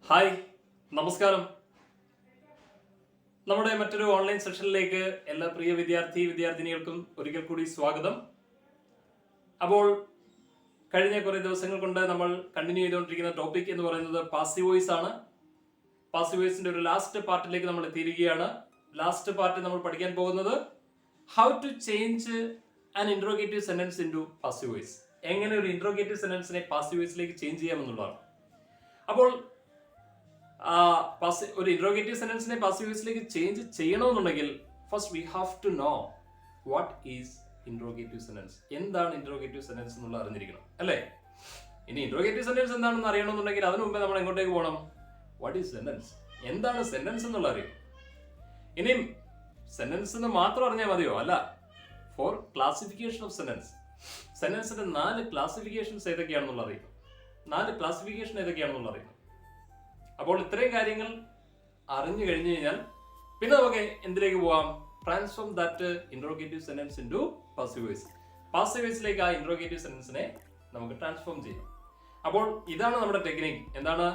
Hi, നമസ്കാരം. നമ്മുടെ മറ്റൊരു ഓൺലൈൻ സെഷനിലേക്ക് എല്ലാ പ്രിയ വിദ്യാർത്ഥിനികൾക്കും ഒരിക്കൽ കൂടി സ്വാഗതം. അപ്പോൾ കഴിഞ്ഞ കുറേ ദിവസങ്ങൾ കൊണ്ട് നമ്മൾ കണ്ടിന്യൂ ചെയ്തുകൊണ്ടിരിക്കുന്ന ടോപ്പിക് എന്ന് പറയുന്നത് പാസീവ് വോയിസ് ആണ്. പാസീവ് വോയിസിന്റെ ഒരു ലാസ്റ്റ് പാർട്ടിലേക്ക് നമ്മൾ എത്തിയിരിക്കുകയാണ്. ലാസ്റ്റ് പാർട്ട് നമ്മൾ പഠിക്കാൻ പോകുന്നത് how to change an interrogative sentence into passive voice. എങ്ങനെ ഒരു ഇൻട്രോഗേറ്റീവ് സെന്റൻസിനെ പാസീവ് വോയിസിലേക്ക് ചേഞ്ച് ചെയ്യാമെന്നുള്ളതാണ്. അപ്പോൾ ഒരു ഇൻട്രോഗേറ്റീവ് സെന്റൻസിനെ പാസീവ് വോയിസിലേക്ക് ചേഞ്ച് ചെയ്യണമെന്നുണ്ടെങ്കിൽ first we have to know what is interrogative sentence. എന്താണ് ഇൻട്രോഗേറ്റീവ് സെന്റൻസ് എന്നുള്ളത് അറിഞ്ഞിരിക്കണം, അല്ലേ? ഇനി ഇൻട്രോഗേറ്റീവ് സെന്റൻസ് എന്താണെന്ന് അറിയണമെന്നുണ്ടെങ്കിൽ അതിനു മുമ്പേ നമ്മൾ എങ്ങോട്ടേക്ക് പോകണം? വാട്ട് ഈസ് സെന്റൻസ്, എന്താണ് സെന്റൻസ് എന്നുള്ള അറിയും. ഇനിയും സെന്റൻസ് എന്ന് മാത്രം അറിഞ്ഞാൽ മതിയോ? അല്ല. ഫോർ ക്ലാസിഫിക്കേഷൻ ഓഫ് സെന്റൻസ്, സെന്റൻസിന്റെ 4 ക്ലാസിഫിക്കേഷൻസ് ഏതൊക്കെയാണെന്നുള്ള അറിയും. 4 ക്ലാസിഫിക്കേഷൻ ഏതൊക്കെയാണെന്നുള്ള അറിയും. അപ്പോൾ ഇത്രയും കാര്യങ്ങൾ അറിഞ്ഞു കഴിഞ്ഞു കഴിഞ്ഞാൽ പിന്നെ നമുക്ക് എന്തിലേക്ക് പോവാം? Transform that interrogative sentence into passive voice. Passive വോയിസിലേക്ക് ആ ഇൻട്രോഗേറ്റീവ് സെന്റൻസിനെ നമുക്ക് ട്രാൻസ്ഫോം ചെയ്യാം. അപ്പോൾ ഇതാണ് നമ്മുടെ ടെക്നിക്ക്. എന്താണ്?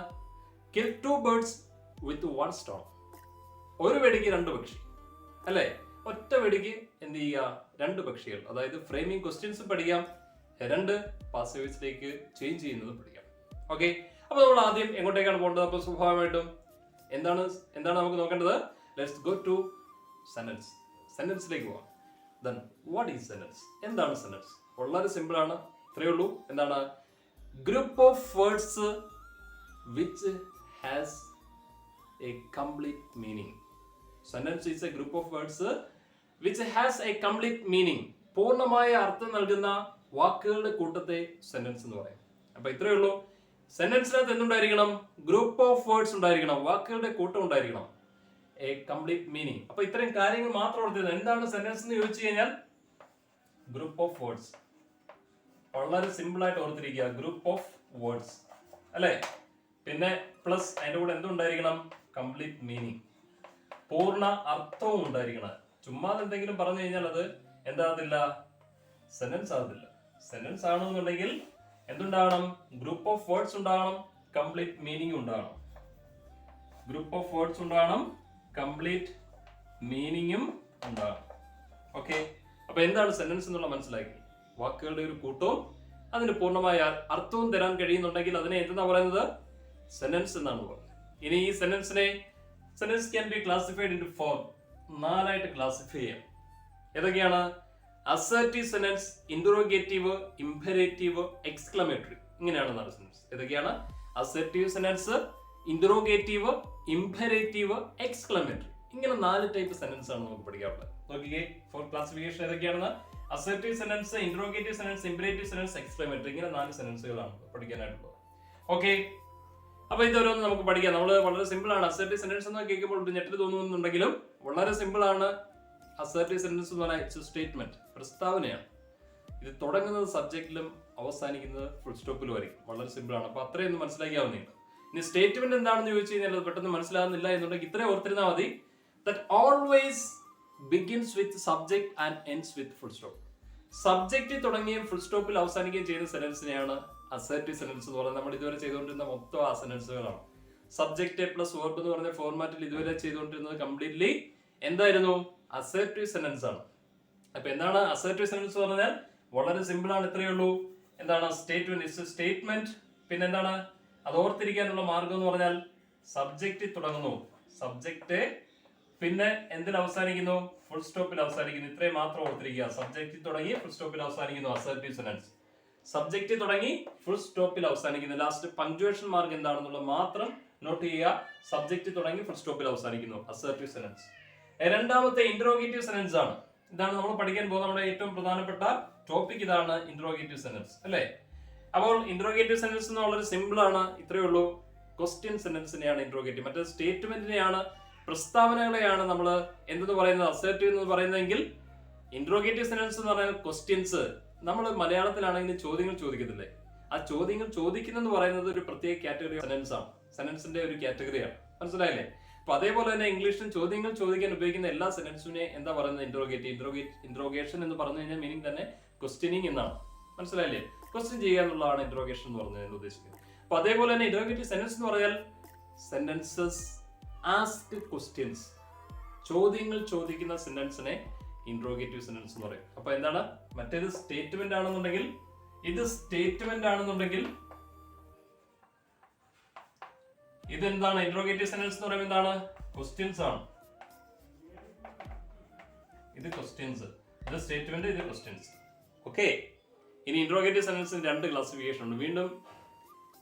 Kill 2 birds with 1 stone. ഒരു വെടിക്ക് 2 പക്ഷി, അല്ലേ? ഒറ്റ വെടിക്ക് എന്ത് ചെയ്യുക? 2 പക്ഷികൾ. അതായത് ഫ്രെയിമിംഗ് ക്വസ്റ്റ്യൻസും പഠിക്കാം, 2 പാസീവ് വോയിസിലേക്ക് ചേഞ്ച് ചെയ്യുന്നതും പഠിക്കാം. ഓക്കെ, അപ്പോൾ നമ്മൾ ആദ്യം എങ്ങോട്ടേക്കാണ് പോകേണ്ടത്? അപ്പോൾ സ്വാഭാവികമായിട്ടും എന്താണ് നമുക്ക് നോക്കേണ്ടത്? Let's go to sentence. സെന്റൻസിലേക്ക് പോകാം. Then what is sentence? എന്താണ് സെന്റൻസ്? വളരെ സിമ്പിൾ ആണ്, ഇത്രയേ ഉള്ളൂ. എന്താണ്? Group of words which has a complete meaning. Sentence is a group of words which has a complete meaning. പൂർണ്ണമായ അർത്ഥം നൽകുന്ന വാക്കുകളുടെ കൂട്ടത്തെ സെന്റൻസ് എന്ന് പറയും. അപ്പൊ ഇത്രയേ ഉള്ളൂ. സെന്റൻസിനകത്ത് എന്തുണ്ടായിരിക്കണം? ഗ്രൂപ്പ് ഓഫ് വേർഡ്സ് ഉണ്ടായിരിക്കണം, വാക്കുകളുടെ കൂട്ടം ഉണ്ടായിരിക്കണം, എ കംപ്ലീറ്റ് മീനിങ്. അപ്പൊ ഇത്രയും കാര്യങ്ങൾ മാത്രം ഓർത്തിരുന്നത്. എന്താണ് സെന്റൻസ് എന്ന് ചോദിച്ചു കഴിഞ്ഞാൽ ഗ്രൂപ്പ് ഓഫ് വേർഡ്സ്. വളരെ സിമ്പിൾ ആയിട്ട് ഓർത്തിരിക്കുക, ഗ്രൂപ്പ് ഓഫ് വേർഡ്സ്, അല്ലെ? പിന്നെ പ്ലസ് അതിന്റെ കൂടെ എന്തുണ്ടായിരിക്കണം? കംപ്ലീറ്റ് മീനിങ്, പൂർണ്ണ അർത്ഥവും ഉണ്ടായിരിക്കണം. ചുമ്മാ എന്തെങ്കിലും പറഞ്ഞു കഴിഞ്ഞാൽ അത് എന്താകത്തില്ല? സെന്റൻസ് ആകത്തില്ല. സെന്റൻസ് ആണെന്നുണ്ടെങ്കിൽ എന്തുണ്ടാകണം? ഗ്രൂപ്പ് ഓഫ് വേർഡ്സ് ഉണ്ടാകണം, കംപ്ലീറ്റ് മീനിങ് ഉണ്ടാകണം. ഗ്രൂപ്പ് ഓഫ് വേർഡ്സ് ഉണ്ടാകണം, കംപ്ലീറ്റ് മീനിങ്ങും ഉണ്ടാകണം. ഓക്കെ, അപ്പൊ എന്താണ് സെന്റൻസ് എന്നുള്ള മനസ്സിലാക്കി? വാക്കുകളുടെ ഒരു കൂട്ടവും അതിന് പൂർണ്ണമായ അർത്ഥവും തരാൻ കഴിയുന്നുണ്ടെങ്കിൽ അതിനെ എന്തെന്നാ പറയുന്നത്? സെന്റൻസ് എന്നാണ് പറയുന്നത്. ഇനി ഈ sentence can be classified into 4. 4 classify ചെയ്യാം. ഏതൊക്കെയാണ്? Assertive sentence, interrogative, imperative, exclamatory. ഇങ്ങനെയാണ് 4 സെന്റൻസ്. ഏതൊക്കെയാണ്? Assertive sentence, interrogative, imperative, exclamatory. ഇങ്ങനെ 4 ടൈപ്പ് സെന്റൻസ് ആണ് നമുക്ക് പഠിക്കാറുള്ളത്. നോക്കിക്കേ, 4 ക്ലാസിഫിക്കേഷൻ ഏതൊക്കെയാണെന്ന്. Assertive sentence, interrogative sentence, imperative sentence, exclamatory. ഇങ്ങനെ 4 സെന്റൻസുകളാണ് പഠിക്കാനായിട്ടുള്ളത്. ഓക്കെ, അപ്പൊ ഇതൊരോന്ന് നമുക്ക് പഠിക്കാം. നമ്മൾ വളരെ സിമ്പിൾ ആണ്. അസർട്ടീവ് സെന്റൻസ് എന്ന് കേൾക്കുമ്പോൾ ഞെട്ടൽ തോന്നുന്നുണ്ടെങ്കിലും വളരെ സിമ്പിൾ ആണ്. അസർട്ടീവ് സെന്റൻസ് എന്ന് പറഞ്ഞാൽ സ്റ്റേറ്റ്മെന്റ്, പ്രസ്താവനയാണ്. ഇത് തുടങ്ങുന്നത് സബ്ജക്റ്റിലും അവസാനിക്കുന്നത് ഫുൾ സ്റ്റോപ്പിലും ആയിരിക്കും. വളരെ സിമ്പിൾ ആണ്. അപ്പൊ അത്രയൊന്നും മനസ്സിലാക്കിയാവുന്നതാണ്. ഇനി സ്റ്റേറ്റ്മെന്റ് എന്താണെന്ന് ചോദിച്ചു കഴിഞ്ഞാൽ അത് പെട്ടെന്ന് മനസ്സിലാകുന്നില്ല എന്നുണ്ടെങ്കിൽ ഇത്രയും ഓർത്തിരുന്നാൽ മതി. That always begins with subject and ends with full stop. Subject തുടങ്ങുകയും ഫുൾ സ്റ്റോപ്പിൽ അവസാനിക്കുകയും ചെയ്യുന്ന സെന്റൻസിനെയാണ് അസർട്ടീവ് സെന്റൻസ് എന്ന് പറയുന്നത്. നമ്മൾ ഇതുവരെ ചെയ്തുകൊണ്ടിരുന്ന മൊത്തം ആ സെന്റൻസുകളാണ്. സബ്ജക്റ്റ് പ്ലസ് വേർബ് എന്ന് പറഞ്ഞ ഫോർമാറ്റിൽ ഇതുവരെ ചെയ്തുകൊണ്ടിരുന്നത് കംപ്ലീറ്റ്ലി എന്തായിരുന്നു? അസർട്ടീവ് സെന്റൻസ് ആണ്. അപ്പൊ എന്താണ് അസർട്ടീവ് സെന്റൻസ് എന്ന് പറഞ്ഞാൽ? വളരെ സിമ്പിൾ ആണ്, ഇത്രയേ ഉള്ളൂ. എന്താണ്? സ്റ്റേറ്റ്മെന്റ്. പിന്നെ എന്താണ് അത് ഓർത്തിരിക്കാനുള്ള മാർഗം എന്ന് പറഞ്ഞാൽ സബ്ജക്റ്റ് തുടങ്ങുന്നു, സബ്ജക്റ്റ് പിന്നെ എന്തിൽ അവസാനിക്കുന്നു? ഫുൾ സ്റ്റോപ്പിൽ അവസാനിക്കുന്നു. ഇത്രയും മാത്രം ഓർത്തിരിക്കുക. സബ്ജക്റ്റ് തുടങ്ങി ഫുൾ സ്റ്റോപ്പിൽ അവസാനിക്കുന്നു അസർട്ടീവ് സെന്റൻസ്. സബ്ജക്റ്റ് തുടങ്ങി ഫുൾ സ്റ്റോപ്പിൽ അവസാനിക്കുന്നു. ലാസ്റ്റ് പങ്ക്ച്വേഷൻ മാർക്ക് എന്താണെന്നുള്ളത് മാത്രം നോട്ട് ചെയ്യുക. സബ്ജക്റ്റ് തുടങ്ങി ഫുൾ സ്റ്റോപ്പിൽ അവസാനിക്കുന്നു അസർട്ടീവ് സെന്റൻസ്. രണ്ടാമത്തെ ഇന്ററോഗേറ്റീവ് സെന്റൻസ് ആണ്. ഇതാണ് നമ്മൾ പഠിക്കാൻ പോകുന്ന നമ്മുടെ ഏറ്റവും പ്രധാനപ്പെട്ട ടോപ്പിക്. ഇതാണ് ഇന്ററോഗേറ്റീവ് സെന്റൻസ്, അല്ലേ? അപ്പോൾ ഇന്ററോഗേറ്റീവ് സെന്റൻസ് എന്ന് വളരെ സിമ്പിൾ ആണ്, ഇത്രയേ ഉള്ളൂ. ക്വസ്റ്റ്യൻ സെന്റൻസിനെയാണ് ഇന്ററോഗേറ്റീവ്. മറ്റേ സ്റ്റേറ്റ്മെന്റിനെയാണ്, പ്രസ്താവനകളെയാണ് നമ്മൾ എന്തെന്ന് പറയുന്നത്? അസർട്ടീവ് എന്ന് പറയുന്നതെങ്കിൽ ഇന്ററോഗേറ്റീവ് സെന്റൻസ് എന്ന് പറഞ്ഞാൽ ക്വസ്റ്റ്യൻസ്. നമ്മൾ മലയാളത്തിലാണെങ്കിൽ ചോദ്യങ്ങൾ ചോദിക്കത്തില്ലേ? ആ ചോദ്യങ്ങൾ ചോദിക്കുന്നെന്ന് പറയുന്നത് ഒരു പ്രത്യേക കാറ്റഗറി സെന്റൻസ് ആണ്. സെന്റൻസിന്റെ ഒരു കാറ്റഗറിയാണ്. മനസ്സിലായില്ലേ? അപ്പൊ അതേപോലെ തന്നെ ഇംഗ്ലീഷിലും ചോദ്യങ്ങൾ ചോദിക്കാൻ ഉപയോഗിക്കുന്ന എല്ലാ സെന്റൻസിനെ എന്താ പറയുന്നത്? ഇന്ററോഗേഷൻ എന്ന് പറഞ്ഞു കഴിഞ്ഞാൽ മീനിങ് തന്നെ ക്വസ്റ്റ്യനിങ് എന്നാണ്. മനസ്സിലായില്ലേ? ക്വസ്റ്റ്യൻ ചെയ്യുക എന്നുള്ളതാണ് ഇന്ററോഗേഷൻ എന്ന് പറഞ്ഞാൽ ഉദ്ദേശിക്കുന്നത്. അപ്പൊ അതേപോലെ തന്നെ ഇന്ററോഗേറ്റീവ് സെന്റൻസ് എന്ന് പറഞ്ഞാൽ സെന്റൻസസ് ആസ്ക് ക്വസ്റ്റ്യൻസ്, ചോദ്യങ്ങൾ ചോദിക്കുന്ന സെന്റൻസിനെ ഇൻട്രോഗേറ്റീവ് സെന്റൻസ് എന്ന് പറയും. അപ്പൊ എന്താണ്? മറ്റേത് സ്റ്റേറ്റ്മെന്റ് ആണെന്നുണ്ടെങ്കിൽ, ഇത് സ്റ്റേറ്റ്മെന്റ് ആണെന്നുണ്ടെങ്കിൽ ഇതെന്താണ്? ഇൻട്രോഗേറ്റീവ് സെന്റൻസ് എന്ന് പറയുമ്പോൾ എന്താണ്? ക്വസ്റ്റ്യൻസ് ആണ്. ഇത് ക്വസ്റ്റ്യൻസ്, ഇത് സ്റ്റേറ്റ്മെന്റ്, ഇത് ക്വസ്റ്റ്യൻസ്. ഓക്കെ. ഇനി ഇൻട്രോഗേറ്റീവ് സെന്റൻസിന് രണ്ട് ക്ലാസിഫിക്കേഷൻ ഉണ്ട്. വീണ്ടും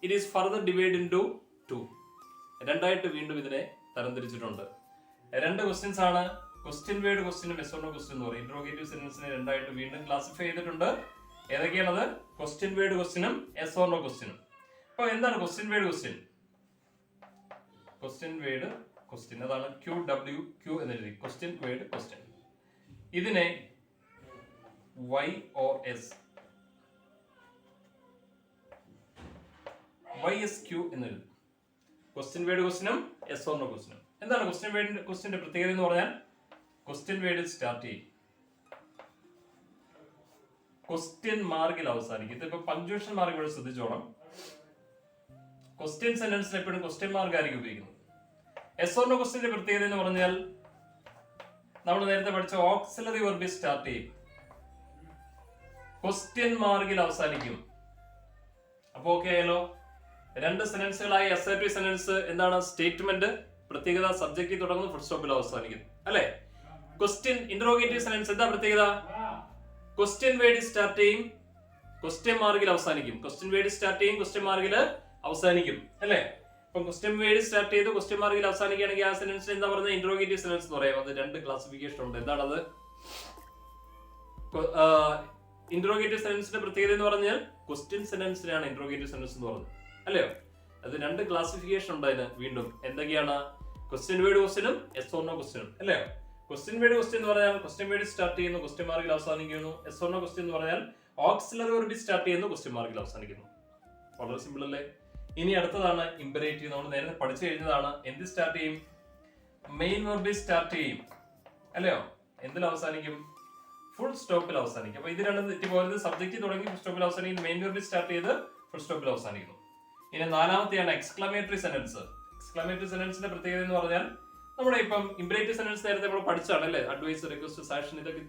it is further divide into two, രണ്ടായിട്ട് വീണ്ടും ഇതിനെ തരംതിരിച്ചിട്ടുണ്ട്. രണ്ട് ക്വസ്റ്റ്യൻസ് ആണ്, ക്വസ്റ്റ്യൻ വേർഡ് ക്വസ്റ്റ്യനും എസ് ഓർ നോ ക്വസ്റ്റ്യൻ എന്ന് പറയും. ഇൻട്രോഗേറ്റീവ് സെന്റൻസിനെ രണ്ടായിട്ട് വീണ്ടും ക്ലാസിഫൈ ചെയ്തിട്ടുണ്ട്. ഏതൊക്കെയാണത്? ക്വസ്റ്റ്യൻ വേർഡ് ക്വസ്റ്റ്യനും എസ് ഓർ നോ ക്വസ്റ്റ്യനും. അപ്പൊ എന്താണ് question word question? Question word question, അതാണ് QWQ എന്ന് എഴുതി, ക്വസ്റ്റ്യൻ വേർഡ് ക്വസ്റ്റ്യൻ. ഇതിനെ YOS YSQ എന്ന് എഴുതി. ക്വസ്റ്റ്യൻ വേർഡ് ക്വസ്റ്റ്യനും എസ് ഓർ നോ ക്വസ്റ്റ്യനും. എന്താണ് ക്വസ്റ്റ്യൻ വേർഡ് ക്വസ്റ്റ്യന്റെ പ്രത്യേകത എന്ന് പറഞ്ഞാൽ? ക്വസ്റ്റ്യൻ വേർഡിൽ സ്റ്റാർട്ട് ചെയ്യും, ക്വസ്റ്റ്യൻ മാർക്കിൽ അവസാനിക്കും. ഇതിപ്പോ പങ്ക്ച്വേഷൻ മാർക്ക് ഇവിടെ ശ്രദ്ധിച്ചോണം. ക്വസ്റ്റ്യൻ സെന്റൻസിൽ എപ്പോഴും ക്വസ്റ്റ്യൻ മാർക്ക് ആയിരിക്കും ഉപയോഗിക്കുന്നത്. എസ് ഓർ നോ ക്വസ്റ്റ്യന്റെ പ്രത്യേകത എന്ന് പറഞ്ഞാൽ നമ്മൾ നേരത്തെ പഠിച്ച ഓക്സിലറി വെർബിൽ സ്റ്റാർട്ട് ചെയ്യും, ക്വസ്റ്റ്യൻ മാർക്കിൽ അവസാനിക്കും. അപ്പൊ ഓക്കെ ആയല്ലോ. രണ്ട് സെന്റൻസുകളായി അസർട്ടീവ് സെന്റൻസ് എന്താണ്? സ്റ്റേറ്റ്മെന്റ്, പ്രത്യേകത സബ്ജക്റ്റിൽ തുടങ്ങുന്നു, ഫുൾ സ്റ്റോപ്പിൽ അവസാനിക്കുന്നു, അല്ലെ? ക്വസ്റ്റ്യൻ ഇന്ററോഗേറ്റീവ് സെന്റൻസ് എന്താ പ്രത്യേകത? ക്വസ്റ്റ്യൻ വേർഡ് സ്റ്റാർട്ട് ചെയ്യും, ക്വസ്റ്റ്യൻ മാർക്കിൽ അവസാനിക്കും. ക്വസ്റ്റ്യൻ വേർഡ് സ്റ്റാർട്ട് ചെയ്യും, ക്വസ്റ്റ്യൻ മാർക്കിൽ അവസാനിക്കും, അല്ലെ? അപ്പം ക്വസ്റ്റ്യൻ വേർഡ് സ്റ്റാർട്ട് ചെയ്ത് ക്വസ്റ്റ്യൻ മാർക്കിൽ അവസാനിക്കുകയാണെങ്കിൽ ആ സെന്റൻസിന് എന്താ പറയുന്നത്? ഇന്ററോഗേറ്റീവ് സെന്റൻസ് എന്ന് പറയാം. അത് രണ്ട് ക്ലാസിഫിക്കേഷൻ ഉണ്ട്. എന്താണത്? ഇന്ററോഗേറ്റീവ് സെന്റൻസിന്റെ പ്രത്യേകത എന്ന് പറഞ്ഞാൽ ക്വസ്റ്റ്യൻ സെന്റൻസിനാണ് ഇന്ററോഗേറ്റീവ് സെന്റൻസ് എന്ന് പറയുന്നത്, അല്ലയോ? അത് രണ്ട് ക്ലാസിഫിക്കേഷൻ ഉണ്ട് അതിന്. വീണ്ടും എന്തൊക്കെയാണ്? ക്വസ്റ്റ്യൻ വേർഡ് ക്വസ്റ്റ്യനും എസ് ഓർ നോ ക്വസ്റ്റ്യനും, അല്ലയോ? ക്വസ്റ്റ്യൻ വേർഡ് ക്വസ്റ്റ്യൻ എന്ന് പറഞ്ഞാൽ ക്വസ്റ്റ്യൻ വേർഡ് സ്റ്റാർട്ട് ചെയ്യുന്നു, ക്വസ്റ്റ്യൻ മാർക്കിൽ അവസാനിക്കുന്നു. എസ് ഓർ നോ ക്വസ്റ്റ്യൻ എന്ന് പറഞ്ഞാൽ ഓക്സിലറി വെർബ് സ്റ്റാർട്ട് ചെയ്യുന്നു, ക്വസ്റ്റ്യൻ മാർക്കിൽ അവസാനിക്കുന്നു. വളരെ സിമ്പിൾ അല്ലേ? ഇനി അടുത്തതാണ് ഇമ്പരേറ്റീവ്. നമ്മൾ നേരത്തെ പഠിച്ചു കഴിഞ്ഞതാണ്. എന്ത് സ്റ്റാർട്ട് ചെയ്യും? മെയിൻ വെർബിൽ സ്റ്റാർട്ട് ചെയ്യും, അല്ലയോ? എന്തിൽ അവസാനിക്കും? ഫുൾ സ്റ്റോപ്പിൽ അവസാനിക്കും. അപ്പൊ ഇത് രണ്ടും തെറ്റിപ്പോയത്. സബ്ജക്റ്റ് തുടങ്ങി ഫുൾ സ്റ്റോപ്പിൽ അവസാനിക്കും, മെയിൻ വെർബിൽ സ്റ്റാർട്ട് ചെയ്ത് ഫുൾ സ്റ്റോപ്പിൽ അവസാനിക്കുന്നു. ഇനി നാലാമത്തെയാണ് എക്സ്ക്ലമേറ്ററി സെന്റൻസ്. എക്സ്ക്ലമേറ്ററി സെന്റൻസിന്റെ പ്രത്യേകത എന്ന് പറഞ്ഞാൽ നമ്മുടെ ഇപ്പം ഇമ്പരേറ്റീവ് സെന്റൻസ് നേരത്തെ നമ്മൾ പഠിച്ചാണ്, അല്ലേ? അഡ്വൈസ്, റിക്വസ്റ്റ്, സാക്ഷൻ, ഇതൊക്കെ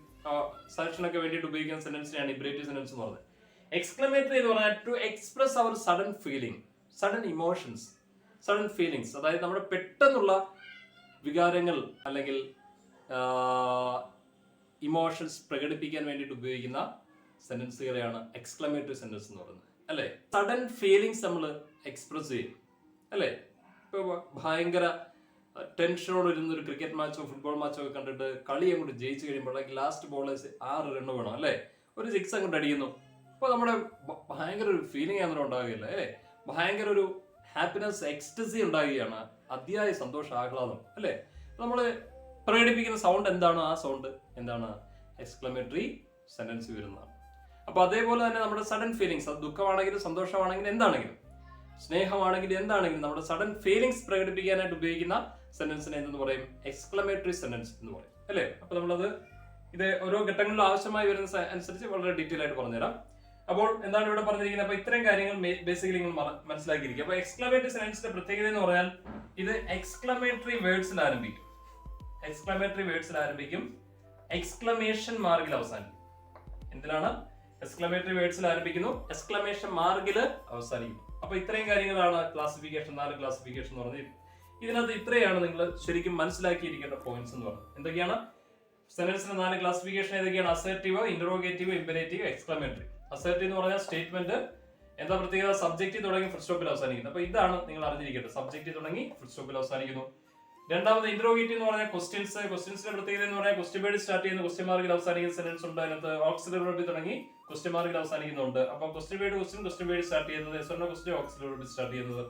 സാക്ഷനൊക്കെ വേണ്ടിയിട്ട് ഉപയോഗിക്കുന്ന സെന്റൻസിനെയാണ് ഇമ്പരേറ്റീവ് സെന്റൻസ് എന്ന് പറയുന്നത്. എക്സ്ക്ലമേറ്ററി എന്ന് പറഞ്ഞാൽ to express our sudden feeling, sudden emotions, sudden feelings, അതായത് നമ്മുടെ പെട്ടെന്നുള്ള വികാരങ്ങൾ അല്ലെങ്കിൽ ഇമോഷൻസ് പ്രകടിപ്പിക്കാൻ വേണ്ടിയിട്ട് ഉപയോഗിക്കുന്ന സെന്റൻസുകളെയാണ് എക്സ്ക്ലമേറ്ററി സെന്റൻസ് എന്ന് പറയുന്നത്, അല്ലെ? സഡൻ ഫീലിംഗ്സ് നമ്മൾ എക്സ്പ്രസ് ചെയ്യും, അല്ലെ? ഇപ്പൊ ഭയങ്കര ടെൻഷനോട് ഇരുന്ന ഒരു ക്രിക്കറ്റ് മാച്ചോ ഫുട്ബോൾ മാച്ചോ ഒക്കെ കണ്ടിട്ട് കളി അങ്ങോട്ട് ജയിച്ചു കഴിയുമ്പോഴേക്ക് ലാസ്റ്റ് ബോളേഴ്സ് 6 റൺ വേണം, അല്ലെ? ഒരു 6 അങ്ങോട്ട് അടിക്കുന്നു. അപ്പൊ നമ്മുടെ ഭയങ്കര ഒരു ഫീലിംഗ് അങ്ങനെ ഉണ്ടാവുകയല്ലേ, അല്ലെ? ഭയങ്കര ഒരു ഹാപ്പിനെസ്, എക്സ്റ്റസി ഉണ്ടാകുകയാണ്, അതിയായ സന്തോഷം, ആഹ്ലാദം, അല്ലെ? നമ്മള് പ്രകടിപ്പിക്കുന്ന സൗണ്ട് എന്താണോ ആ സൗണ്ട് എന്താണ്? എക്സ്ക്ലമേറ്ററി സെന്റൻസ് വരുന്നതാണ്. അപ്പൊ അതേപോലെ തന്നെ നമ്മുടെ സഡൻ ഫീലിംഗ്സ്, അത് ദുഃഖമാണെങ്കിലും സന്തോഷമാണെങ്കിലും എന്താണെങ്കിലും സ്നേഹമാണെങ്കിലും എന്താണെങ്കിലും നമ്മുടെ സഡൻ ഫീലിംഗ്സ് പ്രകടിപ്പിക്കാനായിട്ട് ഉപയോഗിക്കുന്ന സെന്റൻസിനെ എന്തെന്ന് പറയും? എക്സ്ക്ലമേറ്ററി സെന്റൻസ് എന്ന് പറയും, അല്ലെ? അപ്പൊ നമ്മളത് ഇത് ഓരോ ഘട്ടങ്ങളിലും ആവശ്യമായി വരുന്ന അനുസരിച്ച് വളരെ ഡീറ്റെയിൽ ആയിട്ട് പറഞ്ഞുതരാം. അപ്പോൾ എന്താണ് ഇവിടെ പറഞ്ഞിരിക്കുന്നത്? അപ്പൊ ഇത്രയും കാര്യങ്ങൾ ബേസിക്കലി നിങ്ങൾ മനസ്സിലാക്കിയിരിക്കും. അപ്പൊ എക്സ്ക്ലമേറ്ററി സെന്റൻസിന്റെ പ്രത്യേകത എന്ന് പറഞ്ഞാൽ ഇത് എക്സ്ക്ലമേറ്ററി വേർഡ്സിൽ ആരംഭിക്കും, എക്സ്ക്ലമേറ്ററി വേർഡ്സിൽ ആരംഭിക്കും, എക്സ്ക്ലമേഷൻ മാർക്കിൽ അവസാനിക്കും. എന്തിനാണ്? എക്സ്ക്ലമേറ്ററി വേർഡ്സിൽ ആരംഭിക്കുന്നു, എക്സ്ക്ലമേഷൻ മാർക്കിൽ അവസാനിക്കുന്നു. അപ്പൊ ഇത്രയും കാര്യങ്ങളാണ് ക്ലാസിഫിക്കേഷൻ, 4 ക്ലാസിഫിക്കേഷൻ എന്ന് പറഞ്ഞത്. ഇതിനകത്ത് ഇത്രയാണ് നിങ്ങൾ ശരിക്കും മനസ്സിലാക്കിയിരിക്കേണ്ട പോയിന്റ്സ് എന്ന് പറഞ്ഞത്. എന്തൊക്കെയാണ്? സെന്റൻസിന്റെ 4 ക്ലാസിഫിക്കേഷൻ ഏതൊക്കെയാണ്? Assertive, interrogative, imperative, exclamatory. Assertive എന്ന് പറഞ്ഞാൽ സ്റ്റേറ്റ്മെന്റ്, എന്താ പ്രത്യേകത? സബ്ജക്റ്റ് തുടങ്ങി ഫുൾ സ്റ്റോപ്പിൽ അവസാനിക്കുന്നു. അപ്പൊ ഇതാണ് നിങ്ങൾ അറിഞ്ഞിരിക്കേണ്ടത്, സബ്ജക്റ്റ് തുടങ്ങി ഫുൾ സ്റ്റോപ്പിൽ അവസാനിക്കുന്നു. രണ്ടാമത് ഇന്ററോഗേറ്റീവ് എന്ന് പറഞ്ഞാൽ ക്വസ്റ്റ്യൻസ്. ക്വസ്റ്റ്യൻസിന്റെ പ്രത്യേകത എന്ന് പറഞ്ഞാൽ ക്വസ്റ്റ്യൻ വേർഡ് സ്റ്റാർട്ട് ചെയ്യുന്ന ക്വസ്റ്റ്യൻ മാർക്കിൽ അവസാനിക്കുന്ന സെന്റൻസ് ഉണ്ട്. അതിനകത്ത് ഓക്സിലറി വെർബ് തുടങ്ങി ക്വസ്റ്റ്യൻ മാർക്കിൽ അവസാനിക്കുന്നുണ്ട്. അപ്പൊ question word question word start ചെയ്യുന്നത്, yes or no question auxiliary verb start ചെയ്യുന്നത്.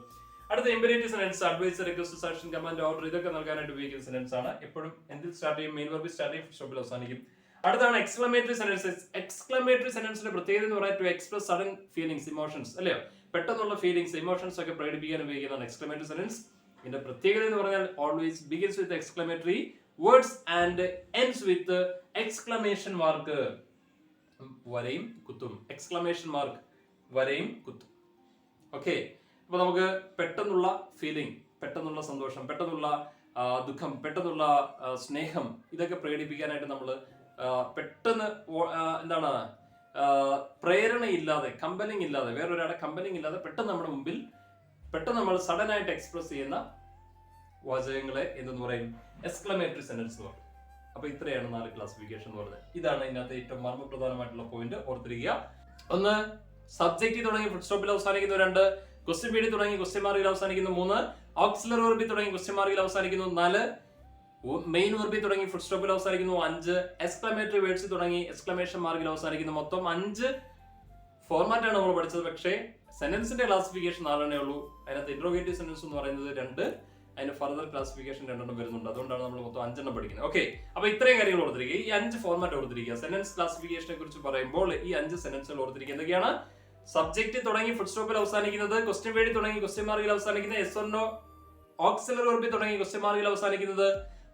അടുത്ത imperative sentence, advice, request, suggestion, command, order, ഇതൊക്കെ നൽകാനായിട്ട് ഉപയോഗിക്കുന്ന സെന്റൻസ് ആണ്. എപ്പോഴും എന്തിൽ സ്റ്റാർട്ട് ചെയ്യും? മെയിൻ വെർബ് സ്റ്റാർട്ട് ചെയ്യും, ഫുൾ സ്റ്റോപ്പിൽ അവസാനിക്കും. അടുത്താണ് എക്സ്ക്ലമേറ്ററി സെന്റൻസസ്. എക്സ്ക്ലമേറ്ററി സെന്റൻസിന്റെ പ്രത്യേകത എന്ന് പറയുന്നത് to express sudden feelings, emotions, അല്ലയോ? പെട്ടെന്നുള്ള ഫീലിംഗ്സ്, ഇമോഷൻസ് ഒക്കെ പ്രകടിപ്പിക്കാൻ ഉപയോഗിക്കുന്നതാണ് എക്സ്ക്ലമേറ്ററി സെന്റൻസ്. ഇതിന്റെ പ്രത്യേകത എന്ന് പറഞ്ഞാൽ always begins with exclamatory words and ends with exclamation mark, വരയും കുത്തും. എക്സ്ക്ലമേഷൻ മാർക്ക്, വരയും കുത്തും. ഓക്കെ. അപ്പൊ നമുക്ക് പെട്ടെന്നുള്ള ഫീലിംഗ്, പെട്ടെന്നുള്ള സന്തോഷം, പെട്ടെന്നുള്ള ദുഃഖം, പെട്ടെന്നുള്ള സ്നേഹം, ഇതൊക്കെ പ്രകടിപ്പിക്കാനായിട്ട് നമ്മൾ പെട്ടെന്ന് എന്താണ് പ്രേരണയില്ലാതെ, കമ്പലിംഗ് ഇല്ലാതെ, വേറൊരാളെ കമ്പലിംഗ് ഇല്ലാതെ പെട്ടെന്ന് നമ്മുടെ മുമ്പിൽ പെട്ടെന്ന് നമ്മൾ സഡൻ ആയിട്ട് എക്സ്പ്രസ് ചെയ്യുന്ന വാചകങ്ങളെ എന്തെന്ന് പറയും? എക്സ്ക്ലമേറ്ററി സെന്റൻസ് എന്ന് പറയും. അപ്പൊ ഇത്രയാണ് 4 ക്ലാസിഫിക്കേഷൻ എന്ന് പറയുന്നത്. ഇതാണ് ഇതിനകത്ത് ഏറ്റവും മർമ്മപ്രധാനമായിട്ടുള്ള പോയിന്റ്, ഓർത്തിരിക്കുക. 1, സബ്ജക്റ്റ് തുടങ്ങി ഫുൾ സ്റ്റോപ്പിൽ അവസാനിക്കുന്നു. 2, ക്വസ്റ്റ്യൻ പീരീഡ് തുടങ്ങി ക്വസ്റ്റ്യൻ മാർക്കിൽ അവസാനിക്കുന്നു. 3, ഓക്സിലറി വെർബിൽ തുടങ്ങി ക്വസ്റ്റ്യൻ മാർക്കിൽ അവസാനിക്കുന്നു. 4, മെയിൻ വെർബിൽ തുടങ്ങി ഫുൾ സ്റ്റോപ്പിൽ അവസാനിക്കുന്നു. 5, എക്സ്ക്ലമേറ്ററി വേർഡ്സ് തുടങ്ങി എക്സ്ക്ലമേഷൻ മാർക്കിൽ അവസാനിക്കുന്നു. മൊത്തം 5 ഫോർമാറ്റ് ആണ് നമ്മൾ പഠിച്ചത്. പക്ഷേ സെന്റൻസിന്റെ ക്ലാസിഫിക്കേഷൻ 4 ഉള്ളൂ. അതിനകത്ത് ഇന്ററോഗേറ്റീവ് സെന്റൻസ് എന്ന് പറയുന്നത് 2, അതിന് ഫർദർ ക്ലാസിഫിക്കേഷൻ 2 വരുന്നുണ്ട്. അതുകൊണ്ടാണ് നമ്മൾ മൊത്തം 5 പഠിക്കുന്നത്. ഓക്കെ, അപ്പൊ ഇത്രയും കാര്യങ്ങൾ ഓർത്തിരിക്കുക. ഈ 5 ഫോർമാറ്റ് ഓർത്തിരിക്കുക. സെന്റൻസ് ക്ലാസിഫിക്കേഷനെ കുറിച്ച് പറയുമ്പോൾ ഈ 5 സെന്റൻസുകൾ ഓർത്തിരിക്കുക. എന്തൊക്കെയാണ്? സബ്ജക്റ്റ് തുടങ്ങി ഫുൾ സ്റ്റോപ്പിൽ അവസാനിക്കുന്നത്, ക്വസ്റ്റ്യൻ വേർഡ് തുടങ്ങി ക്വസ്റ്റ്യൻ മാർക്കിൽ അവസാനിക്കുന്നത്, യെസ് ഓർ നോ ഓക്സിലറി വെർബിൽ തുടങ്ങി ക്വസ്റ്റ്യൻ മാർക്കിൽ അവസാനിക്കുന്നത്,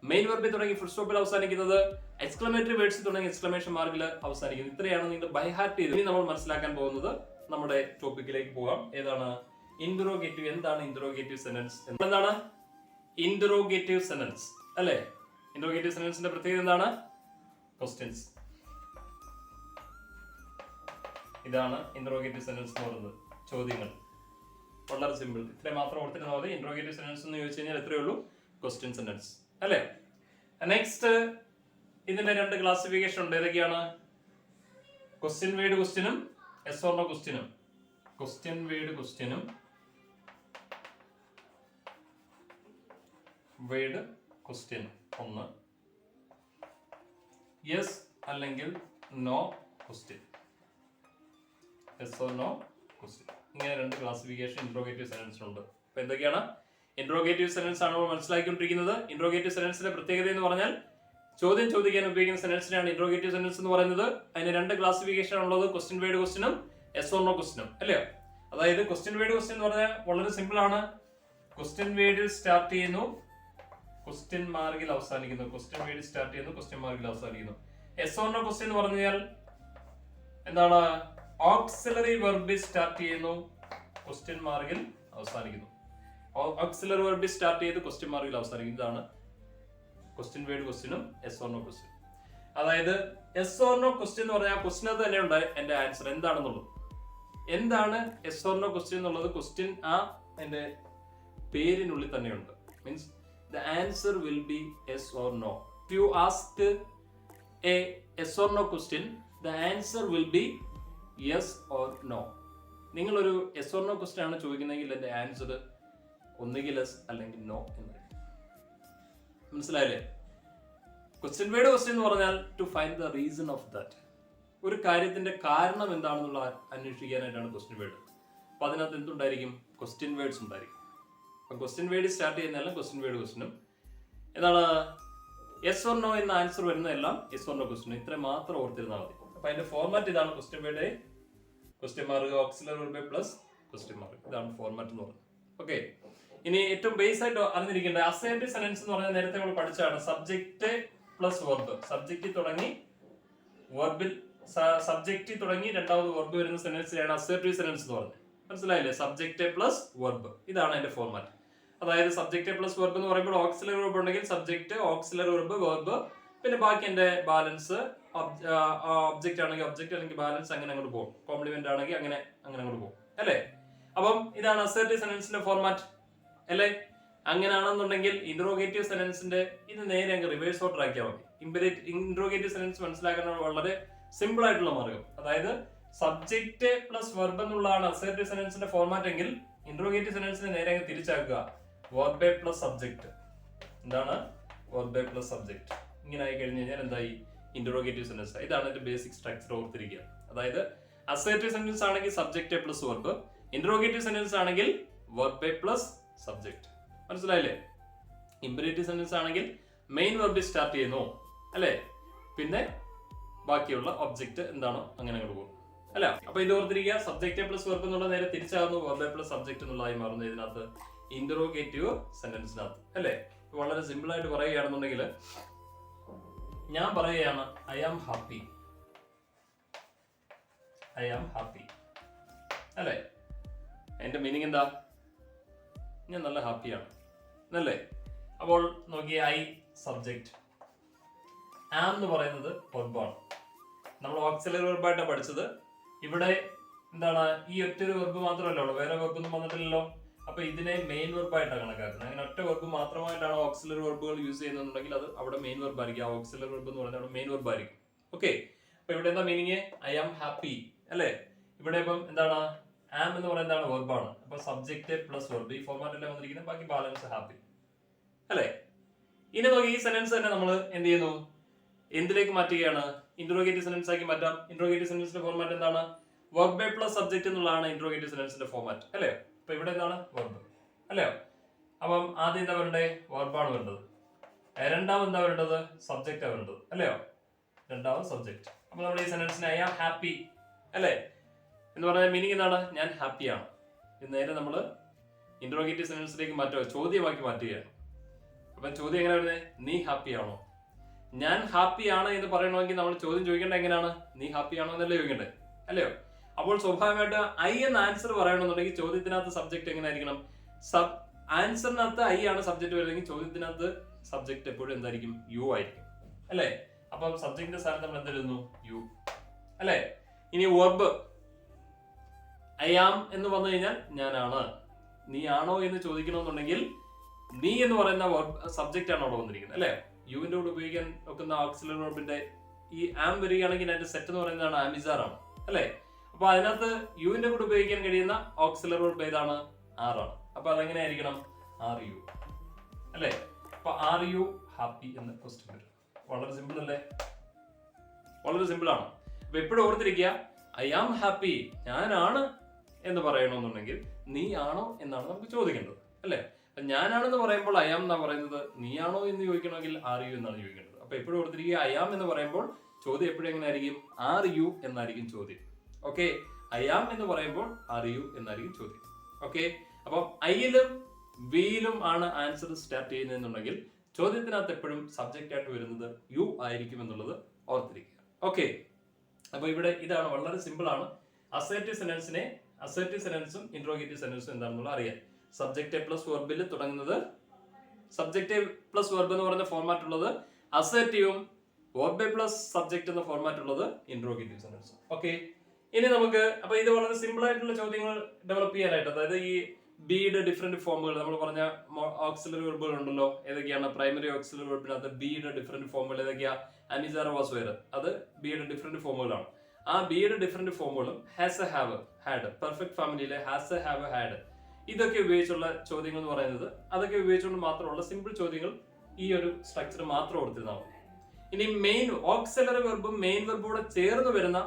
മെയിൻ വെർബിൽ തുടങ്ങി ഫുൾ സ്റ്റോപ്പിൽ അവസാനിക്കുന്നത്, എക്സ്ക്ലമേറ്ററി വേർഡ്സ് തുടങ്ങി എക്സ്ക്ലമേഷൻ മാർക്കിൽ അവസാനിക്കുന്നത്. ഇത്രയാണ് നിങ്ങൾ ബൈ ഹാർട്ട് ചെയ്ത്. ഇനി നമ്മൾ മനസ്സിലാക്കാൻ പോകുന്നത് നമ്മുടെ ടോപ്പിക്കിലേക്ക് പോകാം. ഏതാണ് ഇന്ററോഗേറ്റീവ്? എന്താണ് ഇന്ററോഗേറ്റീവ് സെന്റൻസ്? എന്താണ് ഇന്ററോഗേറ്റീവ് സെന്റൻസ്? അല്ലെ, ഇന്ററോഗേറ്റീവ് സെന്റൻസിന്റെ പ്രത്യേകത എന്താണ്? ക്വസ്റ്റ്യൻസ്. ഇതാണ് ഇന്ററോഗേറ്റീവ് സെന്റൻസ് എന്ന് പറയുന്നത്, ചോദ്യങ്ങൾ. വളരെ സിമ്പിൾ. ഇത്രയും മാത്രം ഓർത്തിരുന്നാൽ മതി. ഇന്ററോഗേറ്റീവ് സെന്റൻസ് എന്ന് ചോദിച്ചു കഴിഞ്ഞാൽ എത്രയേ ഉള്ളൂ? ക്വസ്റ്റ്യൻ സെന്റൻസ് അല്ലേ. നെക്സ്റ്റ്, ഇതിന്റെ 2 ക്ലാസിഫിക്കേഷൻ ഉണ്ട്. ഏതൊക്കെയാണ്? ക്വസ്റ്റ്യൻ വേർഡ് ക്വസ്റ്റ്യനും യെസ് ഓർ നോ ക്വസ്റ്റ്യനും. ക്വസ്റ്റ്യൻ വേർഡ് ക്വസ്റ്റ്യനും വേർഡ് ക്വസ്റ്റ്യൻ. 1, യെസ് അല്ലെങ്കിൽ no question. Yes or no question. ഇങ്ങനെ 2 ക്ലാസിഫിക്കേഷൻ ഇന്ററോഗേറ്റീവ് സെന്റൻസിനുണ്ട്. അപ്പൊ എന്തൊക്കെയാണ് ഇന്ററോഗേറ്റീവ് സെന്റൻസ് ആണ് നമ്മൾ മനസ്സിലാക്കിക്കൊണ്ടിരിക്കുന്നത്. ഇന്ററോഗേറ്റീവ് സെന്റൻസിന്റെ പ്രത്യേകത എന്ന് പറഞ്ഞാൽ ചോദ്യം ചോദിക്കാൻ ഉപയോഗിക്കുന്ന സെന്റൻസിനാണ് ഇന്ററോഗേറ്റീവ് സെന്റൻസ് എന്ന് പറയുന്നത്. അതിന് 2 ക്ലാസിഫിക്കേഷൻ ഉള്ളത്, ക്വസ്റ്റ്യൻ വേർഡ് ക്വസ്റ്റ്യനും യെസ് ഓർ നോ ക്വസ്റ്റ്യനും, അല്ലയോ? അതായത് ക്വസ്റ്റ്യൻ വേർഡ് ക്വസ്റ്റ്യൻ എന്ന് പറഞ്ഞാൽ വളരെ സിമ്പിൾ ആണ്. ക്വസ്റ്റ്യൻ വേർഡിൽ സ്റ്റാർട്ട് ചെയ്യുന്നു, ക്വസ്റ്റ്യൻ മാർക്കിൽ അവസാനിക്കുന്നു. ക്വസ്റ്റ്യൻ വേർഡിൽ സ്റ്റാർട്ട് ചെയ്യുന്നു, ക്വസ്റ്റ്യൻ മാർക്കിൽ അവസാനിക്കുന്നു. യെസ് ഓർ നോ ക്വസ്റ്റ്യൻ എന്ന് പറഞ്ഞാൽ എന്താണ്? ഓക്സിലറി വെർബിൽ സ്റ്റാർട്ട് ചെയ്യുന്നു, ക്വസ്റ്റ്യൻ മാർക്കിൽ അവസാനിക്കുന്നു. ഓക്സിലറി വെർബിൽ സ്റ്റാർട്ട് ചെയ്ത് ക്വസ്റ്റ്യൻ മാർക്കിൽ അവസാനിക്കുന്നു. ഇതാണ് ക്വസ്റ്റ്യൻ വേർഡ് ക്വസ്റ്റ്യനും യെസ് ഓർ നോ ക്വസ്റ്റ്യൻ. അതായത് യെസ് ഓർ നോ ക്വസ്റ്റ്യൻ എന്ന് പറഞ്ഞാൽ ക്വസ്റ്റ്യനകത്ത് തന്നെ ഉണ്ട് എന്റെ ആൻസർ എന്താണെന്നുള്ളത്. എന്താണ് യെസ് ഓർ നോ ക്വസ്റ്റ്യൻ എന്നുള്ളത്? ക്വസ്റ്റ്യൻ എന്റെ പേരിനുള്ളിൽ തന്നെയുണ്ട്. Means the answer will be yes or no. If you ask a yes or no question, the answer will be yes or no. നിങ്ങൾ ഒരു yes or no question ആണ് ചോദിക്കുന്നതെങ്കിൽ എന്റെ answer ഒന്നുകിൽ yes അല്ലെങ്കിൽ no എന്നായിരിക്കും. മനസ്സിലായില്ലേ? ക്വസ്റ്റ്യൻ വേർഡ് ക്വസ്റ്റ്യൻ എന്ന് പറഞ്ഞാൽ to find the reason of that. ഒരു കാര്യത്തിന്റെ കാരണം എന്താണെന്നുള്ള അന്വേഷിക്കാനായിട്ടാണ് ക്വസ്റ്റ്യൻ വേർഡ്. അപ്പൊ അതിനകത്ത് എന്തുണ്ടായിരിക്കും? ക്വസ്റ്റ്യൻ വേർഡ്സ് ഉണ്ടായിരിക്കും. അപ്പം ക്വസ്റ്റ്യൻ വേർഡ് സ്റ്റാർട്ട് ചെയ്യുന്നതെല്ലാം ക്വസ്റ്റ്യൻ വേർഡ് ക്വസ്റ്റ്യനും എന്താണ്? യെസ് ഓർ നോ എന്ന ആൻസർ വരുന്നതെല്ലാം യെസ് ഓർ നോ ക്വസ്റ്റ്യൻ. ഇത്രയും മാത്രം ഓർത്തിരുന്നാൽ മതി. അപ്പൊ അതിന്റെ ഫോർമാറ്റ് ഇതാണ്. Question word, question mark, auxiliary verb plus question mark. ഇതാണ് ഫോർമാറ്റ് എന്ന് പറയുന്നത്. ഓക്കെ, ഇനി ഏറ്റവും ബേസ് ആയിട്ട് അറിഞ്ഞിരിക്കേണ്ട അസേർട്ടീവ് സെന്റൻസ് എന്ന് പറഞ്ഞാൽ നേരത്തെ നമ്മൾ പഠിച്ചതാണ്. Subject plus verb. സബ്ജക്റ്റ് തുടങ്ങി വെർബിൽ സബ്ജക്റ്റ് തുടങ്ങി രണ്ടാമത് വെർബ് വരുന്ന സെന്റൻസിനെയാണ് അസേർട്ടീവ് സെന്റൻസ് എന്ന് പറയുന്നത്. മനസ്സിലായില്ലേ? സബ്ജക്റ്റ് പ്ലസ് വെർബ്, ഇതാണ് അതിന്റെ ഫോർമാറ്റ്. അതായത് സബ്ജക്റ്റ് പ്ലസ് വെർബ് എന്ന് പറയുമ്പോൾ ഓക്സിലറി വെർബ് ഉണ്ടെങ്കിൽ സബ്ജക്റ്റ്, ഓക്സിലറി വെർബ്, വെർബ്, പിന്നെ ബാക്കി എന്റെ ബാലൻസ്. ഒബ്ജക്റ്റ് ആണെങ്കിൽ ഒബ്ജക്റ്റ്, അല്ലെങ്കിൽ ബാലൻസ്, അങ്ങനെ അങ്ങോട്ട് പോകും. കോംപ്ലിമെന്റ് ആണെങ്കിൽ അങ്ങനെ അങ്ങോട്ട് പോകും, അല്ലേ? അപ്പം ഇതാണ് അസേർട്ടീവ് സെന്റൻസിന്റെ ഫോർമാറ്റ്, അല്ലേ? അങ്ങനെയാണെന്നുണ്ടെങ്കിൽ ഇന്ററോഗേറ്റീവ് സെന്റൻസിന്റെ ഇത് നേരെ അങ്ങ് റിവേഴ്സ് ഓർഡർ ആക്കിയാൽ മതി. ഇന്ററോഗേറ്റീവ് സെന്റൻസ് മനസ്സിലാക്കാനുള്ള വളരെ സിമ്പിൾ ആയിട്ടുള്ള മാർഗം. അതായത് സബ്ജക്റ്റ് പ്ലസ് വെർബ് എന്നുള്ളതാണ് അസേർട്ടീവ് സെന്റൻസിന്റെ ഫോർമാറ്റ് എങ്കിൽ ഇന്ററോഗേറ്റീവ് സെന്റൻസിനെ നേരെ അങ്ങ് തിരിച്ചാക്കുക. Verb plus subject. എന്താണ്? Verb plus subject. ഇങ്ങനെ ആയി കഴിഞ്ഞ് കഴിഞ്ഞാൽ എന്തായി? Interrogative sentence. ഇതാണ് എന്റെ ബേസിക് സ്ട്രക്ചർ ഓർത്തിരിക്കുക. അതായത് അസേർട്ടീവ് സെന്റൻസ് ആണെങ്കിൽ subject plus verb, interrogative sentence ആണെങ്കിൽ വെർബ് പ്ലസ് സബ്ജക്റ്റ്. മനസ്സിലായില്ലേ? ഇമ്പരേറ്റീവ് സെന്റൻസ് ആണെങ്കിൽ മെയിൻ വെർബിൽ സ്റ്റാർട്ട് ചെയ്യുന്നു, അല്ലേ? പിന്നെ ബാക്കിയുള്ള ഒബ്ജക്റ്റ് എന്താണോ അങ്ങനെ അങ്ങോട്ട് പോകും, അല്ല? അപ്പൊ ഇത് ഓർത്തിരിക്കുക. സബ്ജക്റ്റ് പ്ലസ് വെർബ് എന്നുള്ള നേരെ തിരിച്ചാകുന്നു വെർബ് പ്ലസ് സബ്ജക്റ്റ് എന്നുള്ളതായി മാറുന്നു ഇതിനകത്ത്, ഇന്ററോഗേറ്റീവ് സെന്റൻസിനകത്ത്, അല്ലേ? വളരെ സിമ്പിൾ ആയിട്ട് പറയുകയാണെന്നുണ്ടെങ്കിൽ ഞാൻ പറയുകയാണ് I am happy. I am happy, അല്ലേ? എന്റെ മീനിങ് എന്താ? ഞാൻ നല്ല ഹാപ്പിയാണ്. എന്നല്ലേ? അപ്പോൾ നോക്കിയേ, ഐ സബ്ജക്റ്റ്, ആം എന്ന് പറയുന്നത് വെർബാണ്. നമ്മൾ ഓക്സിലറി വെർബായിട്ടാണ് പഠിച്ചത്. ഇവിടെ എന്താണ്, ഈ ഒറ്റൊരു വെർബ് മാത്രമല്ല ഉള്ളൂ, വേറെ വെർബ് ഒന്നും വന്നിട്ടില്ലല്ലോ. അപ്പൊ ഇതിനെ മെയിൻ വെർബായിട്ടാണ് കണക്കാക്കുന്നത്. അങ്ങനെ ഒറ്റ വെർബ് മാത്രമായിട്ടാണ് ഓക്സിലറി വെർബുകൾ യൂസ് ചെയ്യുന്നുണ്ടെങ്കിൽ അത് അവിടെ മെയിൻ വെർബ് ആയിരിക്കും. ആ ഓക്സിലറി വെർബ് എന്ന് പറയുന്നത് അവിടെ മെയിൻ വെർബ് ആയിരിക്കും. ഓക്കെ, അപ്പൊ ഇവിടെ എന്താ മീനിങ്? ഐ ആം ഹാപ്പി അല്ലേ? ഇവിടെ ഇപ്പം എന്താണ്, ആം എന്ന് പറയുന്നതാണ് വെർബാണ്. അപ്പൊ സബ്ജക്റ്റ് പ്ലസ് വെർബ്, ഈ ഫോർമാറ്റല്ലേ വന്നിരിക്കുന്നത്. ബാക്കി ബാലൻസ് ഹാപ്പി അല്ലേ? ഇനി നോക്കി, ഈ സെന്റൻസ് തന്നെ നമ്മൾ എന്ത് ചെയ്യുന്നു, എന്തിലേക്ക് മാറ്റുകയാണ്? ഇന്ററോഗേറ്റീവ് സെന്റൻസ് ആക്കി മാറ്റാം. ഇന്ററോഗേറ്റീവ് സെന്റൻസിന്റെ ഫോർമാറ്റ് എന്താണ്? വെർബ് പ്ലസ് സബ്ജക്റ്റ് എന്നുള്ളതാണ് ഇന്ററോഗേറ്റീവ് സെന്റൻസിന്റെ ഫോർമാറ്റ് അല്ലേ? അപ്പൊ ഇവിടെ എന്താണ്? വെർബ് അല്ലയോ? അപ്പം ആദ്യം എന്താ വരണ്ടേ? വെർബാണ് വേണ്ടത്. രണ്ടാമത് എന്താ വരേണ്ടത്? സബ്ജക്റ്റാണ് വേണ്ടത് അല്ലയോ? രണ്ടാമത് സബ്ജക്റ്റ്. അപ്പൊ നമ്മൾ ഈ സെന്റൻസിന് ഐ ആം ഹാപ്പി അല്ലേ എന്ന് പറഞ്ഞാൽ മീനിങ് എന്താണ്? ഞാൻ ഹാപ്പിയാണ്. ഇത് നേരെ നമ്മൾ ഇന്ററോഗേറ്റീവ് സെന്റൻസിലേക്ക് മാറ്റുക, ചോദ്യമാക്കി മാറ്റുകയാണ്. അപ്പൊ ചോദ്യം എങ്ങനെ വരുന്നത്? നീ ഹാപ്പിയാണോ? ഞാൻ ഹാപ്പിയാണ് എന്ന് പറയണമെങ്കിൽ നമ്മൾ ചോദ്യം ചോദിക്കേണ്ടത് എങ്ങനെയാണ്? നീ ഹാപ്പിയാണോ എന്നല്ലേ ചോദിക്കണ്ടേ അല്ലയോ? അപ്പോൾ സ്വാഭാവികമായിട്ട് ഐ എന്ന ആൻസർ പറയണമെന്നുണ്ടെങ്കിൽ ചോദ്യത്തിനകത്ത് സബ്ജക്ട് എങ്ങനെ ആയിരിക്കണം? ആൻസറിനകത്ത് ഐ ആണ് സബ്ജക്ട് വരുന്നെങ്കിൽ ചോദ്യത്തിനകത്ത് സബ്ജക്ട് എപ്പോഴും എന്തായിരിക്കും? യു ആയിരിക്കും അല്ലേ? അപ്പം സബ്ജക്റ്റിന്റെ സ്ഥാനത്ത് നമ്മൾ എന്തെഴുതുന്നു? യു അല്ലേ? ഇനി വെർബ് ഐ ആം എന്ന് വന്നു കഴിഞ്ഞാൽ ഞാനാണ്. നീ ആണോ എന്ന് ചോദിക്കണമെന്നുണ്ടെങ്കിൽ നീ എന്ന് പറയുന്ന സബ്ജക്റ്റ് ആണ് അവിടെ വന്നിരിക്കുന്നത് അല്ലേ? യുവിന്റെ കൂടെ ഉപയോഗിക്കാൻ വെക്കുന്ന ഓക്സിലറി വെർബിന്റെ ഈ ആം വരികയാണെങ്കിൽ അതിന്റെ സെറ്റ് എന്ന് പറയുന്നതാണ് ആമിസാർ ആണ് അല്ലേ? അപ്പൊ അതിനകത്ത് യുവിന്റെ കൂടെ ഉപയോഗിക്കാൻ കഴിയുന്ന ഓക്സിലറി വെർബ് ഏതാണ്? ആറാണ്. അപ്പൊ അതെങ്ങനെ ആയിരിക്കണം? ആർ യു അല്ലേ? അപ്പൊ ആർ യു ഹാപ്പി എന്ന് ക്വസ്റ്റ്യൻ വരും. വളരെ സിമ്പിൾ അല്ലേ? വളരെ സിമ്പിൾ ആണ്. അപ്പൊ എപ്പോഴും ഓർത്തിരിക്കുക, ഐ ആം ഹാപ്പി, ഞാനാണ് എന്ന് പറയണമെന്നുണ്ടെങ്കിൽ നീ ആണോ എന്നാണ് നമുക്ക് ചോദിക്കേണ്ടത് അല്ലേ? ഞാനാണെന്ന് പറയുമ്പോൾ ഐ ആം എന്നാ പറയുന്നത്. നീയാണോ എന്ന് ചോദിക്കണമെങ്കിൽ ആർ യു എന്നാണ് ചോദിക്കേണ്ടത്. അപ്പൊ എപ്പോഴും ഓർത്തിരിക്കുക, ഐ ആം എന്ന് പറയുമ്പോൾ ചോദ്യം എപ്പോഴും എങ്ങനെ ആയിരിക്കും? ആർ യു എന്നായിരിക്കും ചോദ്യം. ഓക്കെ, ഐ ആം എന്ന് പറയുമ്പോൾ ആർ യു എന്നായിരിക്കും ചോദ്യം. ഓക്കെ, അപ്പം ഐയിലും വിയിലും ആണ് ആൻസർ സ്റ്റാർട്ട് ചെയ്യുന്നതെന്നുണ്ടെങ്കിൽ ചോദ്യത്തിനകത്ത് എപ്പോഴും സബ്ജക്റ്റ് ആയിട്ട് വരുന്നത് യു ആയിരിക്കും എന്നുള്ളത് ഓർത്തിരിക്കുക. ഓക്കെ, അപ്പൊ ഇവിടെ ഇതാണ്, വളരെ സിമ്പിൾ ആണ്. അസർട്ടീവ് സെന്റൻസും ഇന്ററോഗേറ്റീവ് സെന്റൻസും എന്താണെന്നുള്ള അറിയാം. സബ്ജക്റ്റ് പ്ലസ് വെർബിൽ തുടങ്ങുന്നത്, സബ്ജക്റ്റ് പ്ലസ് വെർബ് എന്ന് പറയുന്ന ഫോർമാറ്റ് ഉള്ളത് അസർട്ടീവും വെർബ് പ്ലസ് സബ്ജക്റ്റ് എന്ന ഫോർമാറ്റ് ഉള്ളത് ഇന്ററോഗേറ്റീവ് സെന്റൻസും. ഓക്കെ, ഇനി നമുക്ക് അപ്പൊ ഇത് വളരെ സിമ്പിൾ ആയിട്ടുള്ള ചോദ്യങ്ങൾ ഡെവലപ്പ് ചെയ്യാനായിട്ട്, അതായത് ഈ ബിയുടെ ഡിഫറെന്റ് ഫോമുകൾ നമ്മൾ പറഞ്ഞ ഓക്സിലറി വെർബുകൾ ഉണ്ടല്ലോ, ഏതൊക്കെയാണ്? പ്രൈമറി ഓക്സിലറി വെർബിനകത്ത് ബിയുടെ ഡിഫറെന്റ് ഫോമുകൾ ഏതൊക്കെയാ? അമിസാർ, വാസ്, വെയർ, അത് ബിയുടെ ഡിഫറെന്റ് ഫോമുകളാണ്. ആ ബിയുടെ ഡിഫറെന്റ് ഫോമുകളും has a, have, had, perfect ഫാമിലിയിലെ ഹാസ് എ, ഹാവ്, ഹാഡ്, ഇതൊക്കെ ഉപയോഗിച്ചുള്ള ചോദ്യങ്ങൾ എന്ന് പറയുന്നത്, അതൊക്കെ ഉപയോഗിച്ചുകൊണ്ട് മാത്രമുള്ള സിമ്പിൾ ചോദ്യങ്ങൾ ഈ ഒരു സ്ട്രക്ചർ മാത്രം ഓർത്തിരുന്നാൽ മതി. ഇനി മെയിൻ ഓക്സിലറി വെർബും മെയിൻ വെർബൂടെ ചേർന്ന് വരുന്ന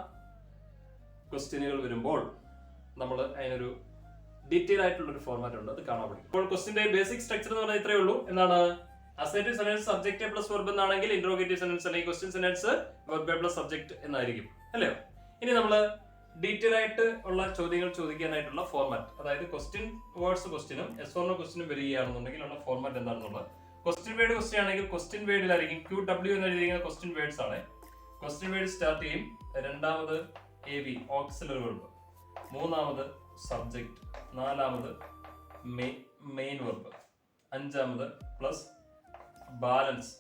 ക്വസ്റ്റ്യനുകൾ വരുമ്പോൾ നമ്മൾ അതിനൊരു ഡീറ്റെയിൽ ആയിട്ടുള്ള ഒരു ഫോർമാറ്റ് ഉണ്ട്, അത് കാണാൻ പറ്റും. ഇപ്പോൾ ക്വസ്റ്റിന്റെ ബേസിക് സ്ട്രക്ചർ എന്ന് പറഞ്ഞാൽ ഇത്രയേ ഉള്ളൂ. എന്താണ്? Assertive sentence subject plus verb എന്നാണെങ്കിൽ ഇന്ററോഗേറ്റീവ് സെന്റൻസ് അല്ലെങ്കിൽ question sentence verb plus subject എന്നായിരിക്കും അല്ലയോ? ഇനി നമ്മൾ ഡീറ്റെയിൽ ആയിട്ട് ഉള്ള ചോദ്യങ്ങൾ ചോദിക്കാനായിട്ടുള്ള ഫോർമാറ്റ്, അതായത് ക്വസ്റ്റ്യൻ വേർഡ്സ് ക്വസ്റ്റ്യനും എസ് ഓർ നോ ക്വസ്റ്റ്യനും വരികയാണെന്നുണ്ടെങ്കിൽ ഉള്ള ഫോർമാറ്റ് എന്താണെന്നുള്ളത്, ക്വസ്റ്റ്യൻ വേർഡ് ക്വസ്റ്റ്യൻ ആണെങ്കിൽ ക്വസ്റ്റ്യൻ വേർഡിലായിരിക്കും QW എന്ന് എഴുതിയിരിക്കുന്ന ക്വസ്റ്റ്യൻ വേർഡ്സ് ആണ്. ക്വസ്റ്റ്യൻ വേർഡ് സ്റ്റാർട്ട് ചെയ്യും. രണ്ടാമത് AV ഓക്സിലറി വെർബ്, മൂന്നാമത് സബ്ജക്റ്റ്, നാലാമത് മെയിൻ വെർബ്, അഞ്ചാമത് plus balance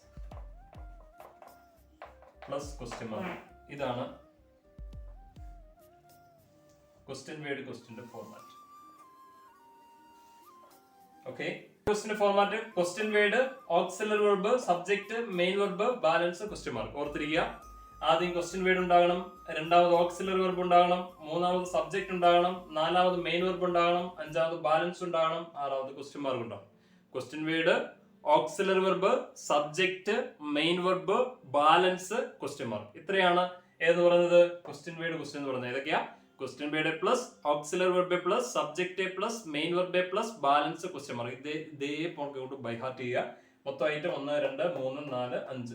plus question mark. ഇതാണ് ക്വസ്റ്റ്യൻ വേർഡ് ക്വസ്റ്റ്യന്റെ format. Okay, question format question word, auxiliary verb, subject, main verb, balance, question mark. ഓർത്തിരിക്കുക, ആദ്യം ക്വസ്റ്റ്യൻ വേർഡ് ഉണ്ടാകണം, രണ്ടാമത് ഓക്സിലറി വെർബ് ഉണ്ടാകണം, മൂന്നാമത് സബ്ജക്റ്റ് ഉണ്ടാകണം, നാലാമത് മെയിൻ വെർബ് ഉണ്ടാകണം, അഞ്ചാമത് ബാലൻസ് ഉണ്ടാകണം, ആറാമത് ക്വസ്റ്റ്യൻ മാർക്ക് ഉണ്ടാകും. Question word, auxiliary verb, subject, main verb, balance, question mark. ഇത്രയാണ് ഏത് പറയുന്നത്? ക്വസ്റ്റ്യൻ വേർഡ് ക്വസ്റ്റ്യൻ എന്ന് പറയുന്നത് ഏതൊക്കെയാ? Question word plus auxiliary verb plus subject plus main verb plus balance, question mark. ഇതേ പോയിന്റ് ബൈ ഹാർട്ട് ചെയ്യുക. മൊത്തം ഐറ്റം 1, 2, 3, 4, 5,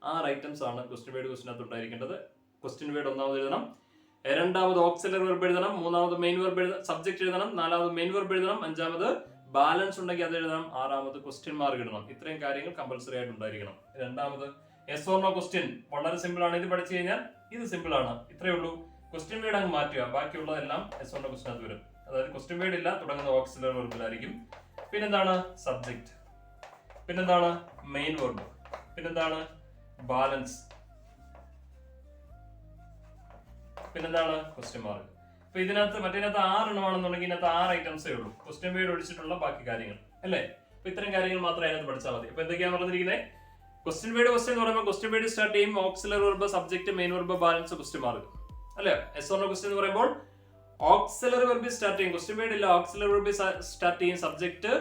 6 ഐറ്റംസ് ആണ് ക്വസ്റ്റ്യൻ വേർഡ് ക്വസ്റ്റ്യനകത്ത് ഉണ്ടായിരിക്കേണ്ടത്. ക്വസ്റ്റ്യൻ വേർഡ് ഒന്നാമത് എഴുതണം, രണ്ടാമത് ഓക്സിലറി വെർബ് എഴുതണം, മൂന്നാമത് മെയിൻ വെർബ് സബ്ജക്റ്റ് എഴുതണം, നാലാമത് മെയിൻ വെർബ് എഴുതണം, അഞ്ചാമത് ബാലൻസ് ഉണ്ടെങ്കിൽ അത് എഴുതണം, ആറാമത് ക്വസ്റ്റ്യൻ മാർക്ക് ഇടണം. ഇത്രയും കാര്യങ്ങൾ കമ്പൽസറി ആയിട്ട് ഉണ്ടായിരിക്കണം. രണ്ടാമത് എസ് ഓർ നോ ക്വസ്റ്റ്യൻ വളരെ സിമ്പിൾ ആണ്. ഇത് പഠിച്ചു കഴിഞ്ഞാൽ ഇത് സിമ്പിൾ ആണ്. ഇത്രയേ ഉള്ളൂ. ക്വസ്റ്റ്യൻ വേർഡ് അങ്ങ് മാറ്റുക, ബാക്കിയുള്ളതെല്ലാം എസ് ഓർ നോ ക്വസ്റ്റ്യനകത്ത് വരും. അതായത് ക്വസ്റ്റ്യൻ വേർഡ് ഇല്ല തുടങ്ങുന്ന ഓക്സിലറി വെർബിലായിരിക്കും. പിന്നെന്താണ് സബ്ജക്റ്റ്, പിന്നെന്താണ് മെയിൻ വെർബ്, പിന്നെന്താണ് ബാലൻസ്, പിന്നെന്താണ് ക്വസ്റ്റ്യൻ മാർക്ക്. അപ്പൊ ഇതിനകത്ത് മറ്റേതിനകത്ത് 6 എണ്ണമാണെന്നുണ്ടെങ്കിൽ ഇതിനകത്ത് 6 ഐറ്റംസേ ഉള്ളൂ, ക്വസ്റ്റ്യൻ വേർഡ് ഒഴിച്ചിട്ടുള്ള ബാക്കി കാര്യങ്ങൾ അല്ലേ. അപ്പൊ ഇത്തരം കാര്യങ്ങൾ മാത്രം അതിനകത്ത് പഠിച്ചാൽ മതി. അപ്പൊ എന്തൊക്കെയാണ് പറഞ്ഞിരിക്കുന്നത്? ക്വസ്റ്റ്യൻ വേർഡ് എന്ന് പറയുമ്പോൾ ക്വസ്റ്റ്യൻ വേർഡ് സ്റ്റാർട്ട് ചെയ്യും auxiliary verb, subject, main verb, balance, question mark അല്ലേ. എസ് ഓർ നോ ക്വസ്റ്റ്യൻ എന്ന് പറയുമ്പോൾ ഓക്സിലറി വെർബ് സ്റ്റാർട്ട് ചെയ്യും, ക്വസ്റ്റ്യൻ വേർഡ് ഇല്ല, ഓക്സിലറി വെർബ് സ്റ്റാർട്ട് ചെയ്യും, subject,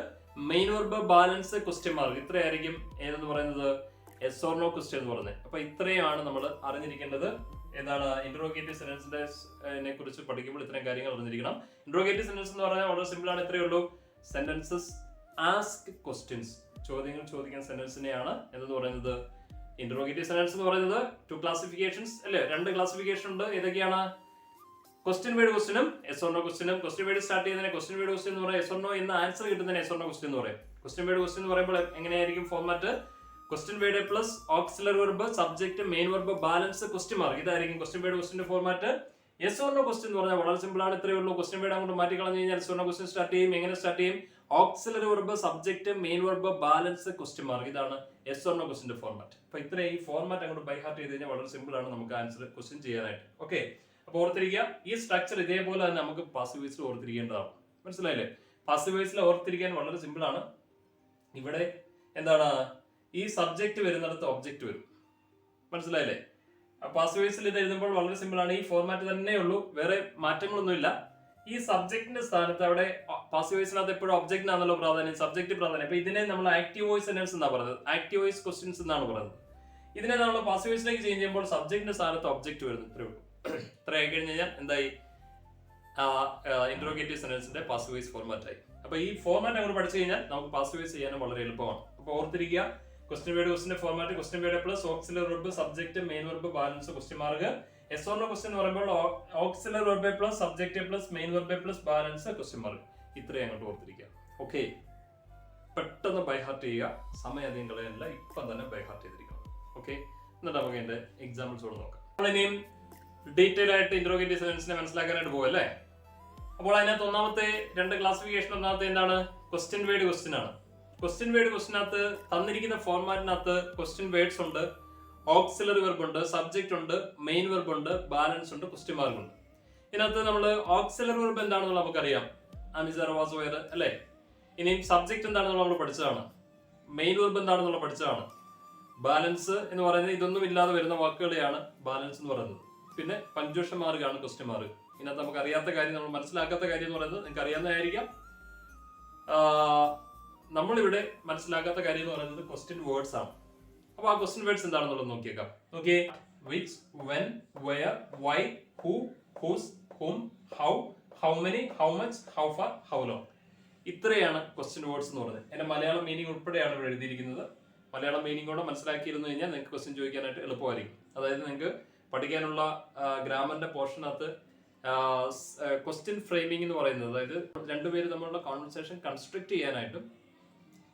main verb, balance, question mark. ഇത്രയായിരിക്കും ഏതെന്ന് പറയുന്നത് എസ് ഓർ നോ ക്വസ്റ്റ്യൻ എന്ന് പറയുന്നത്. അപ്പൊ ഇത്രയാണ് നമ്മൾ അറിഞ്ഞിരിക്കേണ്ടത്. എന്താണ് ഇന്ററോഗേറ്റീവ് സെന്റൻസിനെ കുറിച്ച് പഠിക്കുമ്പോൾ ഇത്രയും കാര്യങ്ങൾ അറിഞ്ഞിരിക്കണം. ഇന്ററോഗേറ്റീവ് സെന്റൻസ് എന്ന് പറഞ്ഞാൽ വളരെ സിമ്പിൾ ആണ്, ഇത്രയേ ഉള്ളൂ. സെന്റൻസസ് ആസ്ക് ക്വസ്റ്റ്യൻസ്, ചോദ്യങ്ങൾ ചോദിക്കുന്ന സെന്റൻസിനെയാണ് എന്ന് പറയുന്നത് ഇന്ററോഗേറ്റീവ് സെന്റൻസ് എന്ന് പറയുന്നത്. 2 ക്ലാസിഫിക്കേഷൻസ് അല്ലേ, 2 ക്ലാസിഫിക്കേഷൻ ഉണ്ട്. ഏതൊക്കെയാണ്? ക്വസ്റ്റ്യൻ വേർഡ് ക്വസ്റ്റ്യനും എസ് ഓർ നോ ക്വസ്റ്റ്യനും. ക്വസ്റ്റ്യൻ വേർഡ് സ്റ്റാർട്ട് ചെയ്യുന്നതിനെ ക്വസ്റ്റ്യൻ വേർഡ് ക്വസ്റ്റ്യൻ എന്ന് പറയും, എസ് ഓർ നോ എന്ന ആൻസർ കിട്ടുന്നതിനെ എസ് ഓർ നോ ക്വസ്റ്റ്യൻ എന്ന് പറയും. ക്വസ്റ്റ്യൻ വേർഡ് ക്വസ്റ്റ്യൻ എന്ന് പറയുമ്പോൾ എങ്ങനെയായിരിക്കും format? Question word plus auxiliary verb, subject, main verb, balance, question mark. ഇതായിരിക്കും ക്വസ്റ്റ്യൻ വേർഡ് ക്വസ്റ്റ്യന്റെ format. Yes or no question എന്ന് പറഞ്ഞാൽ വളരെ സിമ്പിൾ ആണ്, ഇത്രയേ ഉള്ളൂ. ക്വസ്റ്റ്യൻ വേർഡ് അങ്ങോട്ട് മാറ്റി കളഞ്ഞു കഴിഞ്ഞാൽ yes or no question start ചെയ്യും. എങ്ങനെ സ്റ്റാർട്ട് ചെയ്യും? Auxiliary verb, subject, main verb, balance, question mark. ഇതാണ് എസ് ഓർ നോ ക്വസ്റ്റ്യന്റെ ഫോർമാറ്റ്. അപ്പൊ ഇത്രയും ഈ ഫോർമാറ്റ് അങ്ങോട്ട് ബൈ ഹാർട്ട് ചെയ്ത് കഴിഞ്ഞാൽ വളരെ സിമ്പിൾ ആണ് നമുക്ക് ആൻസർ ക്വസ്റ്റ്യൻ ചെയ്യാനായിട്ട്. ഓക്കെ, അപ്പൊ ഓർത്തിരിക്കുക, ഈ സ്ട്രക്ചർ ഇതേപോലെ തന്നെ നമുക്ക് പാസീവ് വോയിസിൽ ഓർത്തിരിക്കേണ്ടതാണ്. മനസ്സിലായില്ലേ? പാസീവ് വോയിസിൽ ഓർത്തിരിക്കാൻ വളരെ സിമ്പിൾ ആണ്. ഇവിടെ എന്താണ് ഈ സബ്ജക്ട് വരുന്നിടത്ത് ഒബ്ജക്ട് വരും. മനസ്സിലായില്ലേ? പാസീവ് വോയിസിൽ ഇത് എഴുതുമ്പോൾ വളരെ സിമ്പിൾ ആണ്, ഈ ഫോർമാറ്റ് തന്നെ ഉള്ളൂ, വേറെ മാറ്റങ്ങളൊന്നുമില്ല. ഈ സബ്ജക്റ്റിന്റെ സ്ഥാനത്ത് അവിടെ പാസീവ് വോയിസിനകത്ത് എപ്പോഴും ഒബ്ജക്റ്റിനാണല്ലോ പ്രാധാന്യം, സബ്ജക്ട് പ്രാധാന്യം. അപ്പൊ ഇതിനെ നമ്മൾ ആക്റ്റീവ് വോയിസ് സെന്റൻസ് എന്നാണ് പറയുന്നത്, ആക്റ്റീവ് വോയിസ് ക്വസ്റ്റ്യൻസ് എന്നാണ് പറയുന്നത്. ഇതിനെ നമ്മൾ പാസീവ് വോയിസിലേക്ക് ചേഞ്ച് ചെയ്യുമ്പോൾ സബ്ജക്റ്റിന്റെ സ്ഥാനത്ത് ഒബ്ജക്ട് വരുന്നു. ഇത്രയേ ഉള്ളൂ. ഇത്ര ആയി കഴിഞ്ഞ് കഴിഞ്ഞാൽ എന്തായി? ഇന്ററോഗേറ്റീവ് സെന്റൻസിന്റെ പാസീവ് വോയിസ് ഫോർമാറ്റ് ആയി. അപ്പൊ ഈ ഫോർമാറ്റ് അങ്ങോട്ട് പഠിച്ചു കഴിഞ്ഞാൽ നമുക്ക് പാസീവ് വോയിസ് ചെയ്യാനും വളരെ എളുപ്പമാണ്. അപ്പൊ ഓർത്തിരിക്കുക, ക്വസ്റ്റ്യൻ വേർഡ് ക്വസ്റ്റ്യന്റെ format question word plus auxiliary verb, subject, main verb, balance, question mark. Yes or no question എന്ന് പറയുമ്പോൾ auxiliary verb plus subject plus main verb plus balance, question mark. ഇത്രയും അങ്ങോട്ട് ഓർത്തിരിക്കുക. ഓക്കെ, പെട്ടെന്ന് ബൈ ഹാർട്ട് ചെയ്യുക, സമയം അധികം കളയാനില്ല, ഇപ്പം തന്നെ ബൈ ഹാർട്ട് ചെയ്തിരിക്കണം. ഓക്കെ, എന്നിട്ട് നമുക്ക് എന്റെ എക്സാമ്പിൾസ് നോക്കാം. നമ്മളിനിയും ഡീറ്റെയിൽ ആയിട്ട് ഇന്ററോഗേറ്റീവ് സെന്റൻസിനെ മനസ്സിലാക്കാനായിട്ട് പോകും അല്ലേ. അപ്പോൾ അതിനകത്ത് ഒന്നാമത്തെ 2 ക്ലാസിഫിക്കേഷൻ, ഒന്നാമത്തെ എന്താണ്? ക്വസ്റ്റ്യൻ വേർഡ് ക്വസ്റ്റ്യൻ ആണ്. ക്വസ്റ്റ്യൻ വേർഡ് ക്വസ്റ്റ്യനകത്ത് തന്നിരിക്കുന്ന ഫോർമാറ്റിനകത്ത് ക്വസ്റ്റ്യൻ വേർഡ്സ് ഉണ്ട്, ഓക്സിലറി വെർബ് ഉണ്ട്, സബ്ജക്ട് ഉണ്ട്, മെയിൻ വെർബ് ഉണ്ട്, ബാലൻസ് ഉണ്ട്, ക്വസ്റ്റ്യൻ മാർക്ക് ഉണ്ട്. ഇതിനകത്ത് നമ്മൾ ഓക്സിലറി വെർബ് എന്താണെന്ന് നമുക്കറിയാം, അമിസർ വാസ് വെയർ അല്ലേ. ഇനിയും സബ്ജക്ട് എന്താണെന്ന് നമ്മൾ പഠിച്ചതാണ്, മെയിൻ വെർബ് എന്താണെന്നുള്ള പഠിച്ചതാണ്. ബാലൻസ് എന്ന് പറയുന്നത് ഇതൊന്നും ഇല്ലാതെ വരുന്ന വാക്കുകളെയാണ് ബാലൻസ് എന്ന് പറയുന്നത്. പിന്നെ പഞ്ച്വേഷൻ മാർക്കാണ് ക്വസ്റ്റ്യൻ മാർക്ക്. ഇതിനകത്ത് നമുക്ക് അറിയാത്ത കാര്യം, നമ്മൾ മനസ്സിലാക്കാത്ത കാര്യം എന്ന് പറയുന്നത് നിങ്ങൾക്ക് അറിയാവുന്നതായിരിക്കാം. നമ്മളിവിടെ മനസ്സിലാക്കാത്ത കാര്യം എന്ന് പറയുന്നത് ക്വസ്റ്റ്യൻ വേർഡ്സ് ആണ്. അപ്പൊ ആ ക്വസ്റ്റ്യൻ വേർഡ്സ് എന്താണെന്നുള്ളത് നോക്കിയേക്കാം. നോക്കിയേ, which, when, where, why, who, whose, whom, how, how many, how much, how far, how long. ഇത്രയാണ് ക്വസ്റ്റ്യൻ വേർഡ്സ് എന്ന് പറയുന്നത്. എന്റെ മലയാളം മീനിങ് ഉൾപ്പെടെയാണ് ഇവിടെ എഴുതിയിരിക്കുന്നത്. മലയാളം മീനിങ് കൂടെ മനസ്സിലാക്കിയിരുന്നു കഴിഞ്ഞാൽ നിങ്ങൾക്ക് ക്വസ്റ്റ്യൻ ചോദിക്കാനായിട്ട് എളുപ്പമായിരിക്കും. അതായത് നിങ്ങൾക്ക് പഠിക്കാനുള്ള ഗ്രാമറിന്റെ പോർഷനകത്ത് ക്വസ്റ്റ്യൻ ഫ്രെയിമിംഗ് എന്ന് പറയുന്നത്, അതായത് രണ്ടുപേര് തമ്മിലുള്ള കോൺവെർസേഷൻ കൺസ്ട്രക്ട് ചെയ്യാനായിട്ടും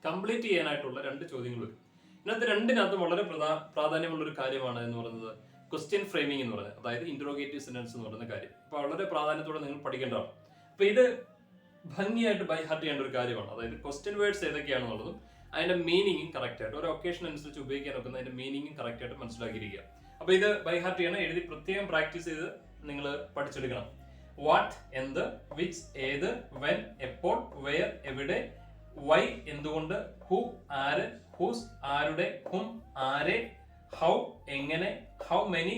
കംപ്ലീറ്റ് ചെയ്യാനായിട്ടുള്ള 2 ചോദ്യങ്ങൾ വരും. ഇതിനകത്ത് രണ്ടിനകത്തും വളരെ പ്രാധാന്യമുള്ള ഒരു കാര്യമാണ് എന്ന് പറയുന്നത് ക്വസ്റ്റ്യൻ ഫ്രെയിമിംഗ് എന്ന് പറയുന്നത്, അതായത് ഇന്ററോഗേറ്റീവ് സെന്റൻസ് എന്ന് പറയുന്ന കാര്യം. അപ്പൊ വളരെ പ്രാധാന്യത്തോടെ നിങ്ങൾ പഠിക്കേണ്ടതാണ്. അപ്പൊ ഇത് ഭംഗിയായിട്ട് ബൈ ഹാർട്ട് ചെയ്യേണ്ട ഒരു കാര്യമാണ്. അതായത് ക്വസ്റ്റ്യൻ വേർഡ്സ് ഏതൊക്കെയാണെന്നുള്ളതും അതിന്റെ മീനിങ്ങും കറക്റ്റ് ആയിട്ട് ഓരോ ഒക്കേഷൻ അനുസരിച്ച് ഉപയോഗിക്കാൻ നോക്കുന്ന അതിന്റെ മീനിങ്ങും കറക്റ്റ് ആയിട്ട് മനസ്സിലാക്കിയിരിക്കുക. അപ്പൊ ഇത് ബൈ ഹാർട്ട് ചെയ്യണം, എഴുതി പ്രത്യേകം പ്രാക്ടീസ് ചെയ്ത് നിങ്ങൾ പഠിച്ചെടുക്കണം. വാട്ട് എന്ത്, വിച്ച് ഏത്, വെൻ എപ്പോൾ, വെയർ എവിടെ, വൈ എന്തുകൊണ്ട്, ഹു ആര്, ഹൂസ് ആരുടെ, ഹും ആരെ, ഹൗ എങ്ങനെ, ഹൗ മെനി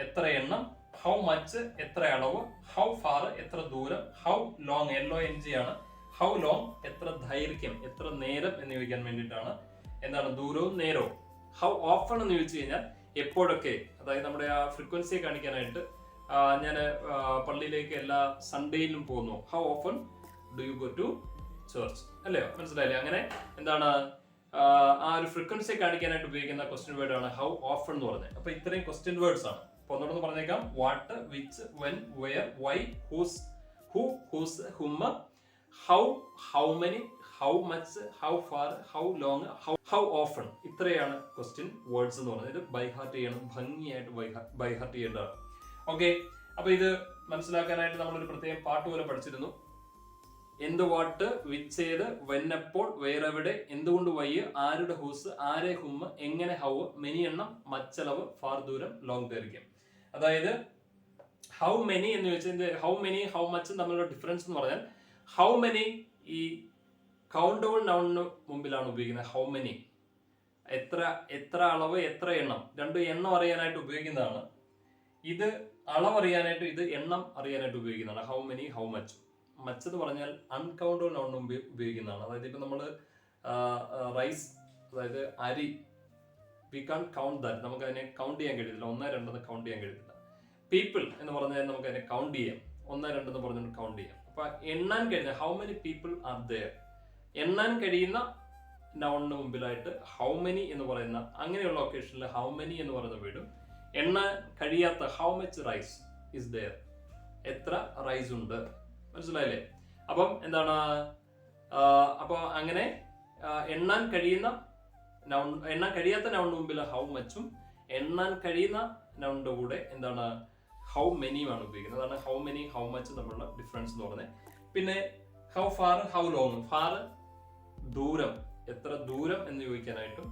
എത്ര എണ്ണം, ഹൗ മച്ച് എത്ര അളവ്, ഹൗ ഫാർ എത്ര ദൂരം, ഹൗ ലോങ് LONG ആണ്, ഹൗ ലോങ് എത്ര ദൈർഘ്യം എത്ര നേരം എന്ന് ചോദിക്കാൻ വേണ്ടിയിട്ടാണ്. എന്താണ് ദൂരവും നേരവും. ഹൗ ഓഫൺ എന്ന് ചോദിച്ചു കഴിഞ്ഞാൽ എപ്പോഴൊക്കെ, അതായത് നമ്മുടെ ആ ഫ്രീക്വൻസിയെ കാണിക്കാനായിട്ട് ഞാൻ പള്ളിയിലേക്ക് എല്ലാ സൺഡേയിലും പോകുന്നു. How often do you go to church അല്ലേ, മനസ്സിലായില്ലേ? അങ്ങനെ എന്താണ് ആ ഒരു ഫ്രീക്വൻസിയെ കാണിക്കാനായിട്ട് ഉപയോഗിക്കുന്ന ക്വസ്റ്റ്യൻ വേർഡ് ആണ് ഹൗ ഓഫൺ എന്ന് പറയുന്നത്. അപ്പൊ ഇത്രയും ക്വസ്റ്റ്യൻ വേർഡ്സ് ആണ്. അപ്പൊ ഒന്നുകൂടെ പറഞ്ഞേക്കാം, what, which, when, where, why, whose, who, whose, whom, how, how many, how much, how far, how long, how often. ഇത്രയാണ് ക്വസ്റ്റ്യൻ വേർഡ്സ് എന്ന് പറയുന്നത്. ഇത് ബൈ ഹാർട്ട് ചെയ്യണം, ഭംഗിയായിട്ട് ബൈ ഹാർട്ട് ചെയ്യേണ്ടതാണ്. ഓക്കെ, അപ്പൊ ഇത് മനസ്സിലാക്കാനായിട്ട് നമ്മളൊരു പ്രത്യേകം പാട്ട് പോലെ പഠിച്ചിരുന്നു. എന്ത് വാട്ട് വിച്ച് ഏത് വെൻ എപ്പോൾ വേറെവിടെ എന്തുകൊണ്ട് വയ്യ് ആരുടെ ഹൂസ് ആരെ ഹുമ്മ് എങ്ങനെ ഹൗ മെനി എണ്ണം മച്ചളവ് ഫാർ ദൂരം ലോങ് ദൈർഘ്യം. അതായത് ഹൗ മെനി എന്ന് ചോദിച്ചാൽ ഹൗ മെനി ഹൗ മച്ചും തമ്മിലുള്ള ഡിഫറൻസ് എന്ന് പറഞ്ഞാൽ ഹൗ മെനി ഈ കൗണ്ടബിൾ നൗണിന് മുമ്പിലാണ് ഉപയോഗിക്കുന്നത്. ഹൗ മെനി എത്ര അളവ് എത്ര എണ്ണം, രണ്ടും എണ്ണം അറിയാനായിട്ട് ഉപയോഗിക്കുന്നതാണ്. ഇത് അളവ് അറിയാനായിട്ട്, ഇത് എണ്ണം അറിയാനായിട്ട് ഉപയോഗിക്കുന്നതാണ്. How many how much. Much എന്ന് പറഞ്ഞാൽ അൺകൗണ്ടബിൾ നൗണിന് മുമ്പ് ഉപയോഗിക്കുന്നതാണ്. അതായത് ഇപ്പൊ നമ്മള് റൈസ്, അതായത് അരി, വി കാൺ കൗണ്ട് ദാറ്റ്, നമുക്ക് അതിനെ കൗണ്ട് ചെയ്യാൻ കഴിയത്തില്ല. 1, 2 കൗണ്ട് ചെയ്യാൻ കഴിയത്തില്ല. പീപ്പിൾ എന്ന് പറഞ്ഞാൽ നമുക്ക് അതിനെ കൗണ്ട് ചെയ്യാം. 1, 2 എന്ന് പറഞ്ഞുകൊണ്ട് കൗണ്ട് ചെയ്യാം. അപ്പൊ എണ്ണാൻ കഴിയുന്ന how many people are there, എണ്ണാൻ കഴിയുന്ന നൗണിന് മുമ്പിലായിട്ട് ഹൗ മെനി എന്ന് പറയുന്ന അങ്ങനെയുള്ള ഒക്കേഷനിൽ ഹൗ മെനി എന്ന് പറയുന്ന വീടും, എണ്ണാൻ കഴിയാത്ത how much rice is there, എത്ര റൈസ് ഉണ്ട്. മനസ്സിലായില്ലേ? അപ്പം എന്താണ്, അപ്പൊ അങ്ങനെ എണ്ണാൻ കഴിയാത്ത നൗണിന് മുമ്പിൽ ഹൗ മച്ചും എണ്ണാൻ കഴിയുന്ന നൗണിന്റെ കൂടെ എന്താണ് ഹൗ മെനിയുമാണ് ഉപയോഗിക്കുന്നത്. അതാണ് ഹൗ മെനി ഹൗ മച്ച് തമ്മിലുള്ള ഡിഫറൻസ് എന്ന് പറഞ്ഞത്. പിന്നെ how far how long, far ദൂരം, എത്ര ദൂരം എന്ന് ചോദിക്കാനായിട്ടും,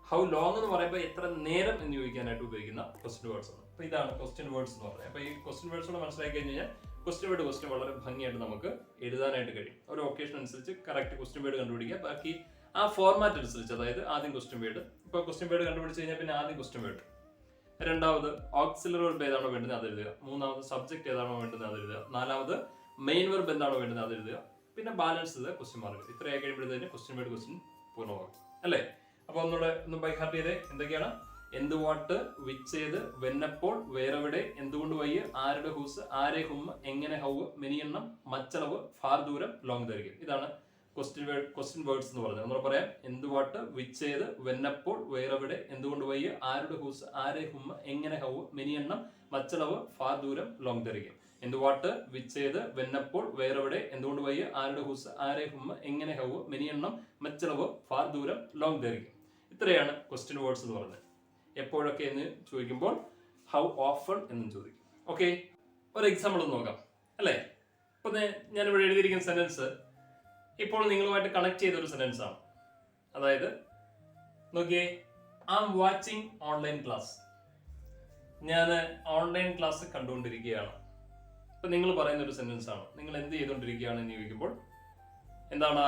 ഹൗ ലോങ് എന്ന് പറയുമ്പോൾ എത്ര നേരം എന്ന് ചോദിക്കാനായിട്ട് ഉപയോഗിക്കുന്ന ക്വസ്റ്റ്യൻ വേർഡ്സ് ആണ്. അപ്പൊ ഇതാണ് ക്വസ്റ്റ്യൻ വേർഡ്സ് എന്ന് പറയുന്നത്. അപ്പൊ ഈ ക്വസ്റ്റ്യൻ വേർഡ്സ് കൂടെ മനസ്സിലാക്കി കഴിഞ്ഞാൽ ക്വസ്റ്റ്യൻ വളരെ ഭംഗിയായിട്ട് നമുക്ക് എഴുതാനായിട്ട് കഴിയും. ഒരു ഒക്കേഷൻ അനുസരിച്ച് കറക്റ്റ് ക്വസ്റ്റ്യൻ വേർഡ് കണ്ടുപിടിക്കുക. ബാക്കി ആ ഫോർമാറ്റ് അനുസരിച്ച്, അതായത് ആദ്യം ക്വസ്റ്റ്യൻ വേർഡ്, ഇപ്പൊ ക്വസ്റ്റ്യൻ വേർഡ് കണ്ടുപിടിച്ച് കഴിഞ്ഞാൽ പിന്നെ ആദ്യം ക്വസ്റ്റ്യൻ വേർഡ്, രണ്ടാമത് ഓക്സിലറി വെർബ് ഏതാണോ വേണ്ടത് അത് എഴുതുക, മൂന്നാമത് സബ്ജക്ട് ഏതാണോ വേണ്ടത് അത് എഴുതുക, നാലാമത് മെയിൻ വെർബ് എന്താണോ വേണ്ടത് അത് എഴുതുക, പിന്നെ ബാലൻസ് ചെയ്ത് ക്വസ്റ്റ്യൻ മാർക്ക്. ഇത്രയായി കഴിയുമ്പോഴത്തേന് ക്വസ്റ്റ്യൻ വേർഡ് ക്വസ്റ്റ്യൻ പൂർണ്ണമാകും അല്ലേ? അപ്പൊ ഒന്ന് ബൈ ഹാർട്ട് ചെയ്തേ. എന്തൊക്കെയാണ്? എന്ത് വാട്ട് വിച്ച് ഏത് വെന്നപ്പോൾ വേറെവിടെ എന്തുകൊണ്ട് വയ്യ ആരുടെ ഹൂസ് ആരെ ഹുമ്മ് എങ്ങനെ ഹൗ മെനി എണ്ണം മച്ചളവ് ഫാർ ദൂരം ലോങ് ദൈർഘ്യം. ഇതാണ് ക്വസ്റ്റ്യൻ വേർഡ്സ് എന്ന് പറഞ്ഞത്. ഒന്നുകൂടെ പറയാം. എന്ത് വാട്ട് വിച്ച് ഏത് വെന്നപ്പോൾ വേറെവിടെ എന്തുകൊണ്ട് വയ്യ ആരുടെ ഹൂസ് ആരെ ഹുമ്മ് എങ്ങനെ ഹൗ മെനി എണ്ണം മച്ചളവ് ഫാർ ദൂരം ലോങ് ദൈർഘ്യം. എന്ത് വാട്ട് വിച്ച് ഏത് വെന്നപ്പോൾ വേറെവിടെ എന്തുകൊണ്ട് വയ്യ ആരുടെ ഹൂസ് ആരെ ഹുമ്മ് എങ്ങനെ ഹൗ മെനി എണ്ണം മച്ചളവ് ഫാർ ദൂരം ലോങ് ദൈർഘ്യം. ഇത്രയാണ് ക്വസ്റ്റ്യൻ വേർഡ്സ് എന്ന് പറയുന്നത്. എപ്പോഴൊക്കെ എന്ന് ചോദിക്കുമ്പോൾ ഹൗ ഓഫൺ എന്നും ചോദിക്കും. ഓക്കെ, ഒരു എക്സാമ്പിൾ ഒന്ന് നോക്കാം അല്ലേ? ഇപ്പൊ ഞാനിവിടെ എഴുതിയിരിക്കുന്ന സെന്റൻസ് ഇപ്പോൾ നിങ്ങളുമായിട്ട് കണക്ട് ചെയ്ത ഒരു സെന്റൻസ് ആണ്. അതായത് നോക്കിയേ, I am watching online class. ഞാൻ ഓൺലൈൻ ക്ലാസ് കണ്ടുകൊണ്ടിരിക്കുകയാണ്. ഇപ്പൊ നിങ്ങൾ പറയുന്ന ഒരു സെന്റൻസ് ആണ്. നിങ്ങൾ എന്ത് ചെയ്തുകൊണ്ടിരിക്കുകയാണ് എന്ന് ചോദിക്കുമ്പോൾ എന്താണ്?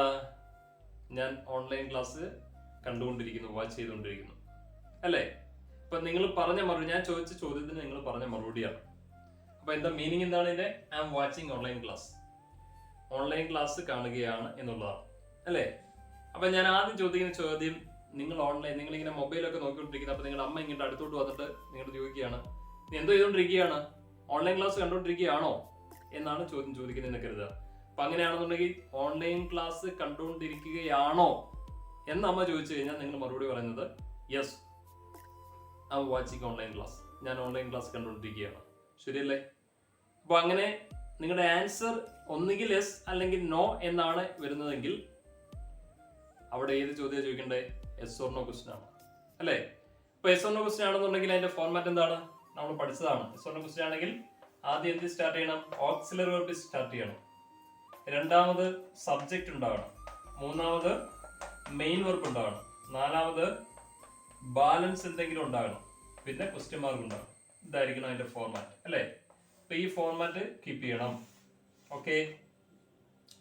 ഞാൻ ഓൺലൈൻ ക്ലാസ് കണ്ടുകൊണ്ടിരിക്കുന്നു, വാച്ച് ചെയ്തുകൊണ്ടിരിക്കുന്നു അല്ലേ? ഇപ്പൊ നിങ്ങൾ പറഞ്ഞ മറുപടി, ഞാൻ ചോദിച്ച ചോദ്യത്തിന് നിങ്ങൾ പറഞ്ഞ മറുപടിയാണ്. അപ്പൊ എന്താ മീനിങ് എന്താണ് ഇതിന്റെ? I am watching online class, online class കാണുകയാണ് എന്നുള്ളതാണ് അല്ലേ? അപ്പൊ ഞാൻ ആദ്യം ചോദിക്കുന്ന ചോദ്യം, നിങ്ങൾ ഇങ്ങനെ മൊബൈലൊക്കെ നോക്കിക്കൊണ്ടിരിക്കുന്നത്, അപ്പൊ നിങ്ങളുടെ അമ്മ ഇങ്ങോട്ട് അടുത്തോട്ട് വന്നിട്ട് നിങ്ങൾ ചോദിക്കുകയാണ്, നീ എന്തോ ചെയ്തുകൊണ്ടിരിക്കുകയാണ്, ഓൺലൈൻ ക്ലാസ് കണ്ടുകൊണ്ടിരിക്കുകയാണോ എന്നാണ് ചോദ്യം ചോദിക്കുന്നതെന്ന് കരുതുക. അപ്പൊ അങ്ങനെയാണെന്നുണ്ടെങ്കിൽ ഓൺലൈൻ ക്ലാസ് കണ്ടുകൊണ്ടിരിക്കുകയാണോ എന്ന് അമ്മ ചോദിച്ചു കഴിഞ്ഞാൽ നിങ്ങൾ മറുപടി പറയുന്നത് yes, I am watching online class, ഞാൻ ഓൺലൈൻ ക്ലാസ് കണ്ടുകൊണ്ടിരിക്കുകയാണ്. ശരിയല്ലേ? അപ്പൊ അങ്ങനെ നിങ്ങളുടെ ആൻസർ ഒന്നുകിൽ യെസ് അല്ലെങ്കിൽ നോ എന്നാണ് വരുന്നതെങ്കിൽ അവിടെ ഏത് ചോദ്യം ചോദിക്കണ്ടേ? യെസ് ഓർ നോ ക്വസ്റ്റ്യൻ ആണ് അല്ലേ? ഇപ്പൊ യെസ് ഓർ നോ ക്വസ്റ്റ്യൻ ആണെന്നുണ്ടെങ്കിൽ അതിന്റെ ഫോർമാറ്റ് എന്താണ്? നമ്മൾ പഠിച്ചതാണ്. യെസ് ഓർ നോ ക്വസ്റ്റ്യൻ ആണെങ്കിൽ ആദ്യം എന്ത് സ്റ്റാർട്ട് ചെയ്യണം? ഓക്സിലറി വെർബ് സ്റ്റാർട്ട് ചെയ്യണം. രണ്ടാമത് സബ്ജക്റ്റ് ഉണ്ടാവണം. മൂന്നാമത് മെയിൻ വെർബ് ഉണ്ടാവണം. നാലാമത് ബാലൻസ് എന്തെങ്കിലും ഉണ്ടാകണം. പിന്നെ ക്വസ്റ്റ്യൻ മാർക്ക് ഉണ്ടാകണം. ഇതായിരിക്കണം അതിന്റെ ഫോർമാറ്റ് അല്ലേ? അപ്പൊ ഈ ഫോർമാറ്റ് കീപ്പ് ചെയ്യണം. Okay,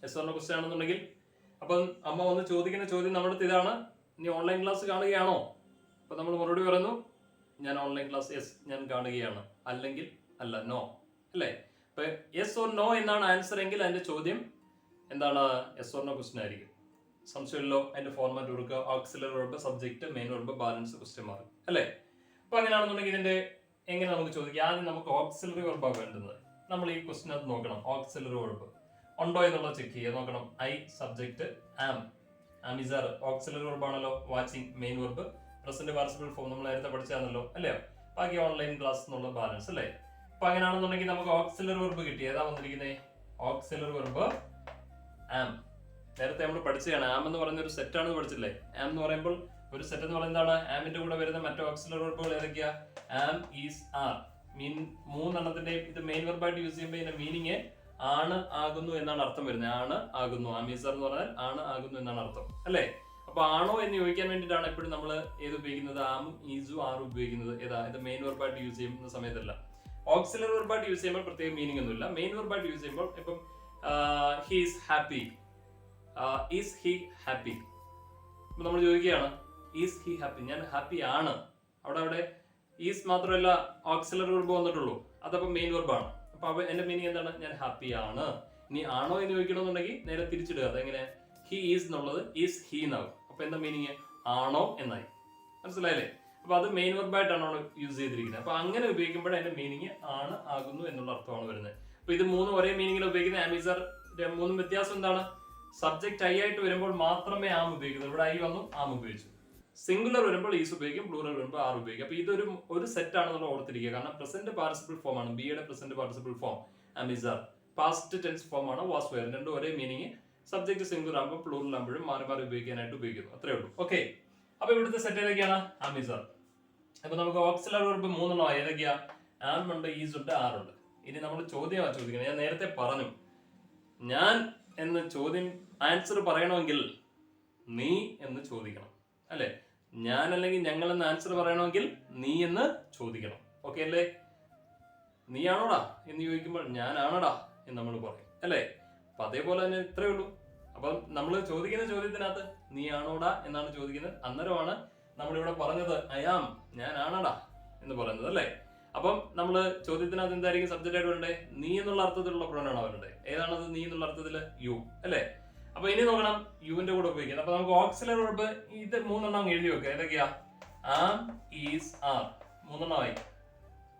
yes or no question ആണെന്നുണ്ടെങ്കിൽ അപ്പം അമ്മ വന്ന് ചോദിക്കുന്ന ചോദ്യം നമ്മുടെ ഇതാണ്, നീ ഓൺലൈൻ ക്ലാസ് കാണുകയാണോ? അപ്പൊ നമ്മൾ മറുപടി പറയുന്നു, ഞാൻ ഓൺലൈൻ ക്ലാസ് യെസ് ഞാൻ കാണുകയാണ്, അല്ലെങ്കിൽ അല്ല നോ അല്ലേ? അപ്പൊ യെസ് ഓർ നോ എന്നാണ് ആൻസർ എങ്കിൽ അതിന്റെ ചോദ്യം എന്താണ്? യെസ് ഓർ നോ ക്വസ്റ്റ്യൻ ആയിരിക്കും. സംശയമില്ലല്ലോ? അതിന്റെ ഫോർമാറ്റ് കൊടുക്കുക. Auxiliary verb, subject, main verb, balance, question mark അല്ലേ? അപ്പൊ അങ്ങനെയാണെന്നുണ്ടെങ്കിൽ ഇതിന്റെ എങ്ങനെ നമുക്ക് ചോദിക്കാം? ആദ്യം നമുക്ക് ഓക്സിലറി വെർബാണ് വേണ്ടുന്നത്. നമ്മൾ ഈ ക്വസ്റ്റിനകത്ത് നോക്കണം ഓക്സിലറി വെർബ് ഉണ്ടോ എന്നുള്ളത് ചെക്ക് ചെയ്യുക. നോക്കണം. I subject, am is are auxiliary verb ആണല്ലോ. Watching main verb, present participle form നമ്മൾ നേരത്തെ പഠിച്ചാണല്ലോ അല്ലേ? ബാക്കി ഓൺലൈൻ ക്ലാസ് എന്നുള്ള ബാലൻസ് അല്ലേ? അപ്പൊ അങ്ങനെയാണെന്നുണ്ടെങ്കിൽ നമുക്ക് ഓക്സിലറി വെർബ് കിട്ടി. ഏതാ വന്നിരിക്കുന്നത്? ഓക്സിലറി വെർബ് ആം. നേരത്തെ നമ്മൾ പഠിച്ചതാണ്. ആം എന്ന് പറയുന്ന ഒരു സെറ്റ് ആണെന്ന് പഠിച്ചില്ലേ? ആം എന്ന് പറയുമ്പോൾ ഒരു സെറ്റ് എന്ന് പറയുന്നത് എന്താണ്? ആമിന്റെ കൂടെ വരുന്ന മറ്റു ഓക്സിലറി വെർബുകൾ ഏതൊക്കെയാ? ആം, ഈസ്, ആർ. മൂന്നെണ്ണത്തിന്റെ ഇത് മെയിൻ വെർബായിട്ട് യൂസ് ചെയ്യുമ്പോൾ ഇതിന്റെ മീനിങ് ആണ് ആകുന്നു എന്നാണ് അർത്ഥം വരുന്നത്. ആണ് ആകുന്നു, ആമീസർ എന്ന് പറഞ്ഞാൽ ആണ് ആകുന്നു എന്നാണ് അർത്ഥം, അല്ലേ? അപ്പൊ ആണോ എന്ന് ചോദിക്കാൻ വേണ്ടിയിട്ടാണ് എപ്പോഴും നമ്മൾ ഏത് ഉപയോഗിക്കുന്നത്, ആമും ഈസും ആറും ഉപയോഗിക്കുന്നത്. ഏതാ? ഇത് മെയിൻ വെർബായിട്ട് യൂസ് ചെയ്യുന്ന സമയത്തല്ല. ഓക്സിലറി വെർബായിട്ട് യൂസ് ചെയ്യുമ്പോൾ പ്രത്യേക മീനിങ് ഒന്നുമില്ല. മെയിൻ വെർബായിട്ട് യൂസ് ചെയ്യുമ്പോൾ ഇപ്പം he is happy, is he happy. ഇപ്പൊ നമ്മൾ ചോദിക്കുകയാണ് ഈസ് ഹി ഹാപ്പി, ഞാൻ ഹാപ്പി ആണ്. അവിടെ ഈസ് മാത്രമല്ല ഓക്സിലറി വെർബ് വന്നിട്ടുള്ളൂ, അതപ്പോൾ മെയിൻ വെർബാണ്. അപ്പൊ എന്റെ മീനിങ് എന്താണ്? ഞാൻ ഹാപ്പി ആണ്. ഇനി ആണോ എന്ന് ചോദിക്കണമെന്നുണ്ടെങ്കിൽ നേരെ തിരിച്ചിടുക. അതെങ്ങനെ? ഹി ഈസ് എന്നുള്ളത് ഈസ് ഹി എന്നാവും. അപ്പൊ എന്താ മീനിങ്? ആണോ എന്നായി. മനസ്സിലായില്ലേ? അപ്പൊ അത് മെയിൻ വെർബായിട്ടാണ് അവിടെ യൂസ് ചെയ്തിരിക്കുന്നത്. അപ്പൊ അങ്ങനെ ഉപയോഗിക്കുമ്പോൾ അതിന്റെ മീനിങ് ആണ് ആകുന്നു എന്നുള്ള അർത്ഥമാണ് വരുന്നത്. അപ്പൊ ഇത് മൂന്നും ഒരേ മീനിങ്ങിൽ ഉപയോഗിക്കുന്ന ആമീസർ മൂന്നും വ്യത്യാസം എന്താണ്? സബ്ജക്ട് ഐ ആയിട്ട് വരുമ്പോൾ മാത്രമേ ആം ഉപയോഗിക്കുന്നു. ഇവിടെ ഐ വന്നു, ആം ഉപയോഗിച്ചു. സിംഗുലർ വരുമ്പോൾ ഈസ് ഉപയോഗിക്കും, പ്ലൂറൽ വരുമ്പോൾ ആർ ഉപയോഗിക്കും. അപ്പൊ ഇതൊരു ഒരു സെറ്റ് ആണ് നമ്മൾ ഓർത്തിരിക്കുക. കാരണം പ്രസന്റ് പാർട്ടിസിപ്പിൾ ഫോം ആണ്, ബിയുടെ present participle form am is are. Past tense form ആണ് വാസ് വെയർ. രണ്ടും ഒരേ മീനിങ്. സബ്ജക്ട് സിംഗുലർ ആകുമ്പോൾ പ്ലൂറൽ ആകുമ്പോഴും മാറി മാറി ഉപയോഗിക്കാനായിട്ട് ഉപയോഗിക്കുന്നു. അത്രേ ഉള്ളൂ. ഓക്കെ. അപ്പൊ ഇവിടുത്തെ സെറ്റ് ഏതൊക്കെയാണ്? ആമീസർ. അപ്പൊ നമുക്ക് ഓക്സിലറി വെർബ് മൂന്നെണ്ണം ഏതൊക്കെയാ? ആം ഉണ്ട്, ഈസ് ഉണ്ട്, ആർ ഉണ്ട്. ഇനി നമ്മൾ ചോദ്യമാണ് ചോദിക്കുന്നത്. ഞാൻ നേരത്തെ പറഞ്ഞു, ഞാൻ എന്ന് ചോദ്യം ആൻസർ പറയണമെങ്കിൽ നീ എന്ന് ചോദിക്കണം, അല്ലെ? ഞാൻ അല്ലെങ്കിൽ ഞങ്ങൾ എന്ന് ആൻസർ പറയണമെങ്കിൽ നീ എന്ന് ചോദിക്കണം. ഓക്കെ അല്ലേ? നീ ആണോടാ എന്ന് ചോദിക്കുമ്പോൾ ഞാനാണോടാ എന്ന് നമ്മൾ പറയും, അല്ലേ? അപ്പൊ അതേപോലെ തന്നെ ഇത്രേ ഉള്ളൂ. അപ്പൊ നമ്മൾ ചോദിക്കുന്ന ചോദ്യത്തിനകത്ത് നീ ആണോടാ എന്നാണ് ചോദിക്കുന്നത്. അന്നേരമാണ് നമ്മളിവിടെ പറഞ്ഞത് അയാം, ഞാനാണടാ എന്ന് പറയുന്നത്, അല്ലേ? അപ്പം നമ്മള് ചോദ്യത്തിനകത്ത് എന്തായിരിക്കും സബ്ജക്റ്റ് ആയിട്ട് വരണ്ടേ? നീ എന്നുള്ള അർത്ഥത്തിലുള്ള പ്രൊനൗൺ വരണ്ടേ? ഏതാണത്? നീ എന്നുള്ള അർത്ഥത്തില് യു, അല്ലേ? അപ്പൊ ഇനി നോക്കണം യുവിന്റെ കൂടെ ഉപയോഗിക്കുന്നത്. അപ്പൊ നമുക്ക് ഓക്സിലറി വെർബ് ഇത് മൂന്നെണ്ണം എഴുതി വെക്കുക. ഏതൊക്കെയാ? ആം, ഈസ്, ആർ. മൂന്നെണ്ണമായി.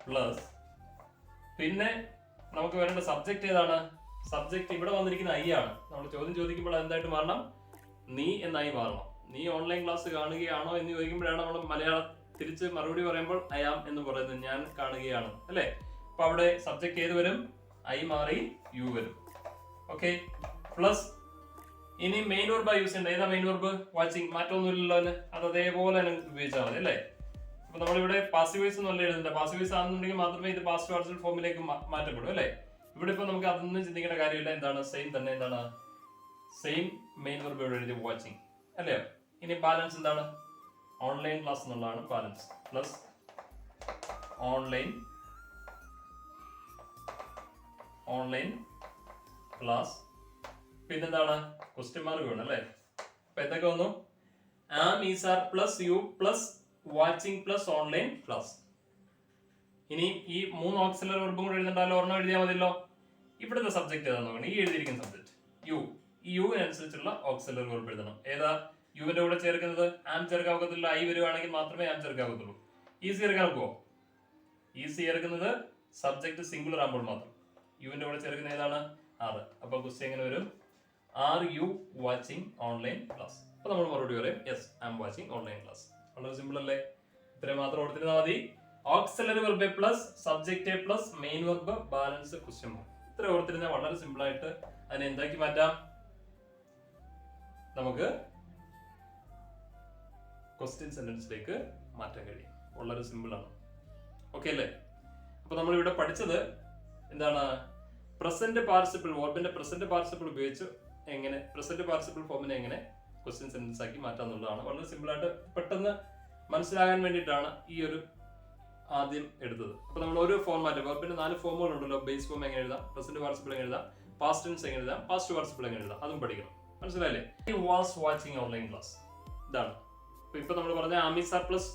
പ്ലസ് പിന്നെ നമുക്ക് വരേണ്ട സബ്ജക്ട് ഏതാണ്? സബ്ജക്ട് ഇവിടെ വന്നിരിക്കുന്ന ഐ ആണ്. നമ്മൾ ചോദ്യം ചോദിക്കുമ്പോൾ എന്തായിട്ട് മാറണം? നീ എന്നായി മാറണം. നീ ഓൺലൈൻ ക്ലാസ് കാണുകയാണോ എന്ന് ചോദിക്കുമ്പോഴാണ് നമ്മൾ മലയാളം തിരിച്ച് മറുപടി പറയുമ്പോൾ അയാം എന്ന് പറയുന്നത്, ഞാൻ കാണുകയാണ്, അല്ലേ? അപ്പൊ അവിടെ സബ്ജക്ട് ഏത് വരും? ഐ മാറി യു വരും. ഓക്കെ. പ്ലസ് ഇനി മെയിൻ വെർബ് യൂസ് ചെയ്യേണ്ടത്. ഏതാ മെയിൻ വെർബ്? വാച്ചിങ്. മാറ്റമൊന്നുമില്ലല്ലോ, അത് അതേപോലെ തന്നെ ഉപയോഗിച്ചാൽ മതി, അല്ലേ? അപ്പൊ നമ്മളിവിടെ പാസീവൈസ് ഒന്നും അല്ല എഴുതുന്നത്. പാസീവൈസ് ആണെന്നുണ്ടെങ്കിൽ മാത്രമേ ഇത് പാസ്റ്റ് പാർട്ടിസിപ്പിൾ ഫോമിലേക്ക് മാറ്റപ്പെടൂ, അല്ലേ? ഇവിടെ ഇപ്പൊ നമുക്ക് അതൊന്നും ചിന്തിക്കേണ്ട കാര്യമില്ല. എന്താണ്? സെയിം തന്നെ. എന്താണ്? സെയിം മെയിൻ വെർബ് ഇവിടെ എഴുതി വാച്ചിങ്, അല്ലേ? ഇനി ബാലൻസ് എന്താണ്? ഓൺലൈൻ ക്ലാസ് എന്നുള്ളതാണ് ബാലൻസ്. Plus online class. പിന്നെന്താണ്? ക്വസ്റ്റ്യൻ മാർക്ക് വേണം, അല്ലേ? അപ്പൊ എന്തൊക്കെ വന്നു? Am, is, are plus you plus watching plus online class. ഇനി ഈ മൂന്ന് ഓക്സിലറി വെർബും കൂടെ എഴുതണ്ടല്ലോ, ഒരെണ്ണം എഴുതിയാൽ മതിയല്ലോ. ഇവിടുത്തെ സബ്ജക്ട് ഏതാന്ന് നോക്കണം. ഈ എഴുതിയിരിക്കുന്ന സബ്ജക്ട് യു. ഈ യുവിനനുസരിച്ചുള്ള ഓക്സിലറി വെർബ് എഴുതണം. ഏതാ യുവിന്റെ കൂടെ ചേർക്കുന്നത്? ആം ചേർക്കാവത്തില്ല. ഐ വരുവാണെങ്കിൽ മാത്രമേ ആം ചേർക്കാവത്തുള്ളൂ. ഈസി ചേർക്കാൻ നോക്കുവോ? ഈസി ചേർക്കുന്നത് സബ്ജക്ട് സിംഗുലർ ആകുമ്പോൾ മാത്രം. യുവിന്റെ കൂടെ ചേർക്കുന്ന ഏതാണ്? ആർ. അപ്പൊ ക്വസ്റ്റ്യൻ എങ്ങനെ വരും? Are you watching online class? അപ്പൊ നമ്മൾ മറുപടി പറയും yes, I M watching online class. വളരെ സിമ്പിൾ അല്ലേ? ഇത്രയും മാത്രം ഓർത്തിരുന്നാൽ മതി. Auxiliary verb plus subject plus main verb balance question mark. ഇത്ര ഓർത്തിരുന്നാൽ വളരെ സിമ്പിൾ ആയിട്ട് അതിനെ എന്താക്കി മാറ്റാം? നമുക്ക് ക്വസ്റ്റ്യൻ സെന്റൻസിലേക്ക് മാറ്റാൻ കഴിയും. വളരെ സിമ്പിൾ ആണ്. ഓക്കെ അല്ലേ? അപ്പൊ നമ്മൾ ഇവിടെ പഠിച്ചത് എന്താണ്? പ്രസന്റ് പാർട്ടിസിപ്പിൾ വെർബിന്റെ പ്രസന്റ് പാർട്ടിസിപ്പിൾ ഉപയോഗിച്ച് എങ്ങനെ പ്രസന്റ് പാർട്ടിസിപ്പിൾ ഫോമിനെ എങ്ങനെ ക്വസ്റ്റ്യൻ സെന്റൻസ് ആക്കി മാറ്റാം എന്നുള്ളതാണ്. വളരെ സിമ്പിൾ ആയിട്ട് പെട്ടെന്ന് മനസ്സിലാകാൻ വേണ്ടിയിട്ടാണ് ഈ ഒരു ആദ്യം എടുത്തത്. അപ്പൊ നമ്മൾ ഓരോ ഫോർമാറ്റ്, വെർബിന്റെ 4 ഫോമുകൾ ഉണ്ടല്ലോ. ബേസ് ഫോം എങ്ങനെ എഴുതാം, പ്രസന്റ് പാർട്ടിസിപ്പിൾ എങ്ങനെ എഴുതാം, പാസ്റ്റ് ടെൻസ് എങ്ങനെ എഴുതാം, പാസ്റ്റ് പാർട്ടിസിപ്പിൾ എങ്ങനെ എഴുതാം, അതും പഠിക്കണം. മനസ്സിലായില്ലേ? ഈ വാസ് വാച്ചിങ് ഓൺലൈൻ ക്ലാസ് ഇതാണ്. ഇപ്പൊ നമ്മൾ പറഞ്ഞ ആമീസാർ പ്ലസ്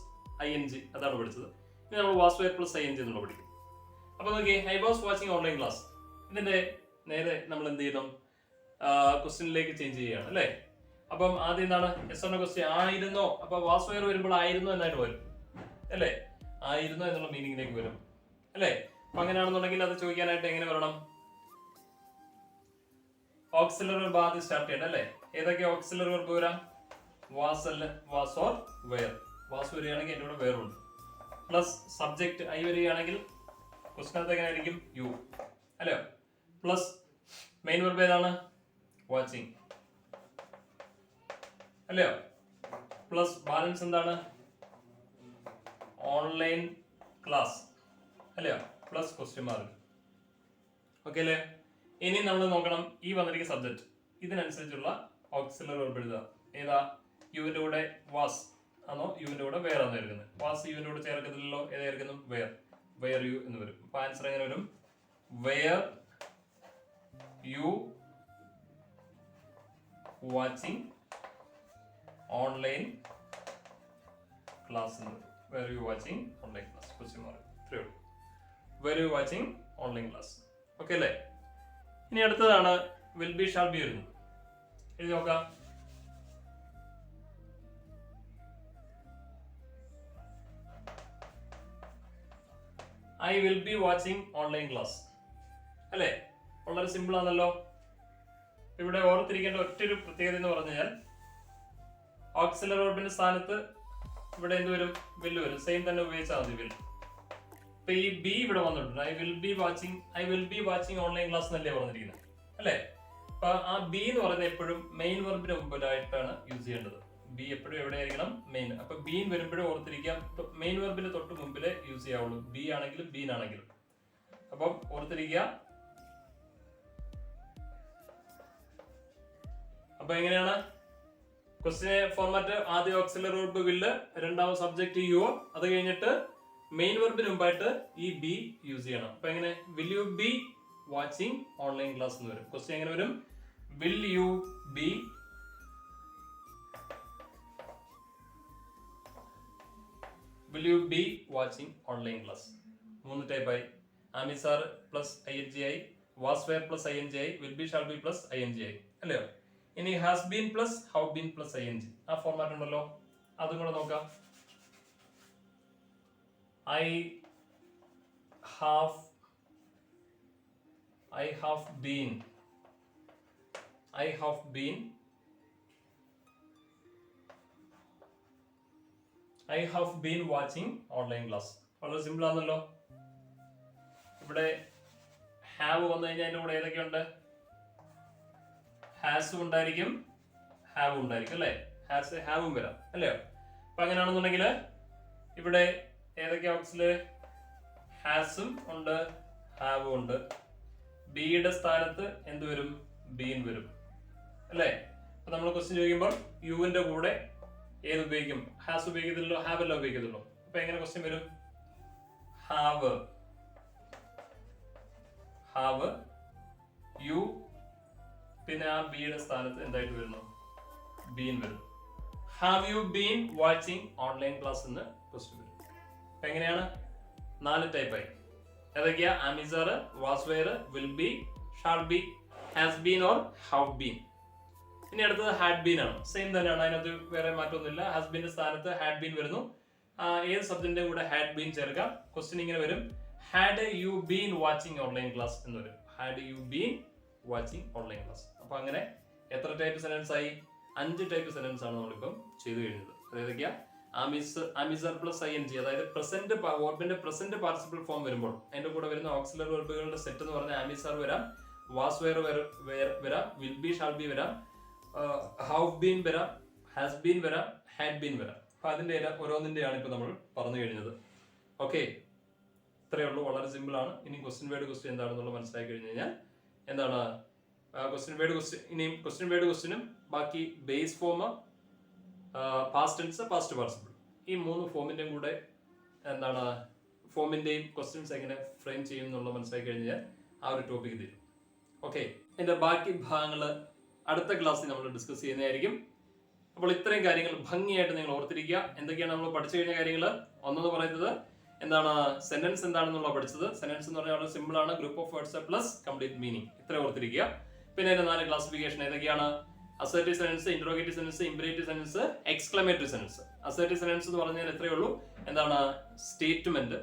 ING അതാണ് പഠിച്ചത്. ഇനി നമ്മൾ വാസ് വെയർ പ്ലസ് ING എന്നുള്ള പഠിക്കും. അപ്പൊ നോക്കിയേ, I was watching online class. ഇതിന്റെ നേരെ നമ്മൾ എന്ത് ചെയ്യണം? ക്വസ്റ്റ്യനിലേക്ക് ചേഞ്ച് ചെയ്യുകയാണ്, അല്ലേ? അപ്പം ആദ്യം എന്താണ്? എസ് എന്ന ക്വസ്റ്റ്യൻ ആയിരുന്നോ? അപ്പൊ വാസ് വെയർ വരുമ്പോൾ ആയിരുന്നു എന്നായിട്ട് വരും, അല്ലേ? ആയിരുന്നോ എന്നുള്ള മീനിങ്ങിലേക്ക് വരും, അല്ലേ? അപ്പൊ അങ്ങനെയാണെന്നുണ്ടെങ്കിൽ അത് ചോദിക്കാനായിട്ട് എങ്ങനെ വരണം? ഓക്സിലറി വെർബ് ആദ്യം സ്റ്റാർട്ട് ചെയ്യണം, അല്ലേ? ഏതൊക്കെ ഓക്സിലറി വെർബ് വരാം? വാസ് അല്ല, വാസ് ഓർ വെയർ. വാസ് വരികയാണെങ്കിൽ എൻ്റെ കൂടെ വെയർ ഉണ്ട്. പ്ലസ് സബ്ജക്ട് ഐ വരികയാണെങ്കിൽ ക്വസ്റ്റ്യനകത്ത് എങ്ങനെ ആയിരിക്കും? യു, അല്ലേ? പ്ലസ് മെയിൻ വെർബ് ഏതാണ്? വാച്ചിങ്, അല്ലയോ? പ്ലസ് ബാലൻസ് എന്താണ്? ഓൺലൈൻ ക്ലാസ്, അല്ലയോ? Plus question mark. ഓക്കെ അല്ലേ? ഇനി നമ്മൾ നോക്കണം ഈ വന്നിരിക്കുന്ന സബ്ജക്ട്, ഇതിനനുസരിച്ചുള്ള ഓക്സിലറി വെർബ് എഴുതുക. ഏതാ? യുവിന്റെ കൂടെ വാസ് ആണോ യുവിന്റെ കൂടെ വേർ ആണോ എടുക്കുന്നത്? വാസ് യുവിന്റെ കൂടെ ചേർക്കത്തില്ലല്ലോ, ഏതായിരിക്കുന്നു? വേർ. വേർ യു എന്ന് വരും. അപ്പൊ ആൻസർ എങ്ങനെ വരും? Where you watching online class എന്ന് വരും. Where you watching online class? Question mark. ഇത്രയേ ഉള്ളൂ. Where you watching online class. Okay അല്ലേ? ഇനി അടുത്തതാണ് വിൽ ബി ഷാൾ ബി വരുന്നത്. എഴുതി നോക്കാം. I will be watching online class അല്ലേ? വളരെ സിമ്പിൾ ആണല്ലോ. ഇവിടെ ഓർത്തിരിക്കേണ്ട ഒറ്റൊരു പ്രത്യേകത എന്ന് പറഞ്ഞാൽ ഓക്സിലറി വെർബിന്റെ സ്ഥാനത്ത് ഇവിടെ എന്ത് വരും? വില്ല് വരും. സെയിം തന്നെ ഉപയോഗിച്ചാൽ മതി വിൽ. ഇപ്പൊ ഈ ബി ഇവിടെ വന്നിട്ടുണ്ട്. I will be watching online class എന്നല്ലേ പറഞ്ഞിരിക്കുന്നത് അല്ലേ? അപ്പൊ ആ ബി എന്ന് പറയുന്നത് എപ്പോഴും മെയിൻ വെർബിന് മുമ്പിലായിട്ടാണ് യൂസ് ചെയ്യേണ്ടത്. ബി എപ്പോഴും എവിടെയായിരിക്കണം? മെയിൻ. അപ്പൊ ബീൻ വരുമ്പോഴും ഓർത്തിരിക്കാം, മെയിൻ വെർബിന് തൊട്ട് മുമ്പിലെ യൂസ് ചെയ്യാവുള്ളൂ, ബി ആണെങ്കിലും ബീൻ ആണെങ്കിലും. അപ്പം ഓർത്തിരിക്കുക. അപ്പൊ എങ്ങനെയാണ് ക്വസ്റ്റ്യൻ ഫോർമാറ്റ്? ആദ്യം ഓക്സിലറി വെർബ് വില്ല്, രണ്ടാമത് സബ്ജക്ട് യു, അത് കഴിഞ്ഞിട്ട് മെയിൻ വെർബിന് മുമ്പായിട്ട് ഈ ബി യൂസ് ചെയ്യണം. അപ്പൊ എങ്ങനെ? Will you be watching online class എന്ന് വരും. ക്വസ്റ്റ്യൻ എങ്ങനെ വരും? Will you be watching online class? 3 ടൈപ്പായി. ആമിസാർ പ്ലസ് ING ആയി, വാസ് വെയർ പ്ലസ് ING ആയി, will be shall be plus ING ആയി അല്ലയോ? ഇനി has been plus have been plus ING, ആ ഫോർമാറ്റ് ഉണ്ടല്ലോ, അതും കൂടെ നോക്കാം. I have been watching online class. വളരെ സിമ്പിൾ ആണല്ലോ. ഇവിടെ ഹാവ് വന്നു കഴിഞ്ഞാൽ അതിന്റെ കൂടെ ഏതൊക്കെയുണ്ട്? ഹാസും ഉണ്ടായിരിക്കും, ഹാവും ഉണ്ടായിരിക്കും അല്ലേ? ഹാവും വരാം അല്ലയോ? അപ്പൊ അങ്ങനെയാണെന്നുണ്ടെങ്കിൽ ഇവിടെ ഏതൊക്കെയാ ഓക്സില്? ഹാസും ഉണ്ട്, ഹാവും ഉണ്ട്. ബിയുടെ സ്ഥാനത്ത് എന്ത് വരും? ബീൻ വരും അല്ലേ? അപ്പൊ നമ്മൾ ക്വസ്റ്റ്യൻ ചോദിക്കുമ്പോൾ യുവിന്റെ കൂടെ ഏത് ഉപയോഗിക്കും? ഹാസ് ഉപയോഗിക്കത്തില്ലോ, ഹാവ് അല്ല ഉപയോഗിക്കത്തുള്ളൂ. അപ്പൊ എങ്ങനെ ക്വസ്റ്റ്യൻ വരും? ഹാവ് യു, പിന്നെ ആ ബിയുടെ സ്ഥാനത്ത് എന്തായിട്ട് വരുന്നു? ബീൻ വരും. Have you been watching online class എന്ന് ക്വസ്റ്റ്യൻ വരും. അപ്പൊ എങ്ങനെയാണ്? 4 ടൈപ്പായി. ഏതൊക്കെയാ? Am is are, was were, will be, shall be, has been or have been. ഇനി അടുത്തത് ഹാഡ് ബീൻ ആണ്. സെയിം തന്നെയാണ്, അതിനകത്ത് വേറെ മാറ്റമൊന്നുമില്ല. ഹാസ് ബീന്റെ സ്ഥാനത്ത് ഹാഡ് ബീൻ വരുന്നു. ഏത് സബ്ജക്റ്റിന്റെ കൂടെ ഹാഡ് ബീൻ ചേർക്കാം. ക്വസ്റ്റ്യൻ ഇങ്ങനെ വരും: had you been watching online class എന്ന് വരും. Had you been watching online class. അപ്പൊ അങ്ങനെ എത്ര ടൈപ്പ് സെന്റൻസ് ആയി? 5 ടൈപ്പ് സെന്റൻസ് ആണ് നമ്മളിപ്പം ചെയ്തു കഴിഞ്ഞത്. അതായതൊക്കെയാ? ആമിസർ പ്ലസ് ING, അതായത് പ്രസന്റ് വെർബിന്റെ പ്രസന്റ് പാർട്ടിസിപ്പിൾ ഫോം വരുമ്പോൾ അതിന്റെ കൂടെ വരുന്ന ഓക്സിലറി വെർബുകളുടെ സെറ്റ് എന്ന് പറഞ്ഞാൽ ആമിസാർ വരാം, വാസ് വെയർ വരാം, വിൽ ബി ഷാൾ ബി വരാം, ഹൗ ബീൻ വരാം, ഹാസ് ബീൻ വരാം, ഹാഡ് ബീൻ വരാം. അപ്പൊ അതിന്റെ ഓരോന്നിന്റെയാണ് ഇപ്പൊ നമ്മൾ പറഞ്ഞു കഴിഞ്ഞത്. ഓക്കെ, ഇത്രയേ ഉള്ളൂ. വളരെ സിമ്പിൾ ആണ്. ഇനി ക്വസ്റ്റ്യൻ എന്താണെന്നുള്ളത് മനസ്സിലാക്കി കഴിഞ്ഞ് കഴിഞ്ഞാൽ എന്താണ് ക്വസ്റ്റ്യൻ വേർഡ് ക്വസ്റ്റ്യനും ബാക്കി base form, past tense, past participle, ഈ 3 ഫോമിന്റെയും കൂടെ എന്താണ് ഫോമിന്റെയും ക്വസ്റ്റ്യൻസ് എങ്ങനെ ഫ്രെയിം ചെയ്യും എന്നുള്ളത് മനസ്സിലാക്കി കഴിഞ്ഞാൽ ആ ഒരു ടോപ്പിക് തരും. ഓക്കെ, ഇതിന്റെ ബാക്കി ഭാഗങ്ങൾ അടുത്ത ക്ലാസ്സിൽ നമ്മൾ ഡിസ്കസ് ചെയ്യുന്നതായിരിക്കും. അപ്പോൾ ഇത്രയും കാര്യങ്ങൾ ഭംഗിയായിട്ട് നിങ്ങൾ ഓർത്തിരിക്കുക. എന്തൊക്കെയാണ് നമ്മൾ പഠിച്ചു കഴിഞ്ഞ കാര്യങ്ങൾ? ഒന്നെന്ന് പറയുന്നത് എന്താണ്? സെന്റൻസ് എന്താണെന്നുള്ള പഠിച്ചത്. സെന്റൻസ് എന്ന് പറഞ്ഞാൽ വളരെ സിമ്പിൾ ആണ്. Group of words plus complete meaning. ഇത്ര ഓർത്തിരിക്കുക. പിന്നെ അതിന്റെ 4 ക്ലാസിഫിക്കേഷൻ ഏതൊക്കെയാണ്? Assertive sentence, interrogative sentence, imperative sentence, exclamatory sentence. Assertive sentence എന്ന് പറഞ്ഞാൽ എത്രയേ ഉള്ളൂ? എന്താണ്? സ്റ്റേറ്റ്മെന്റ്.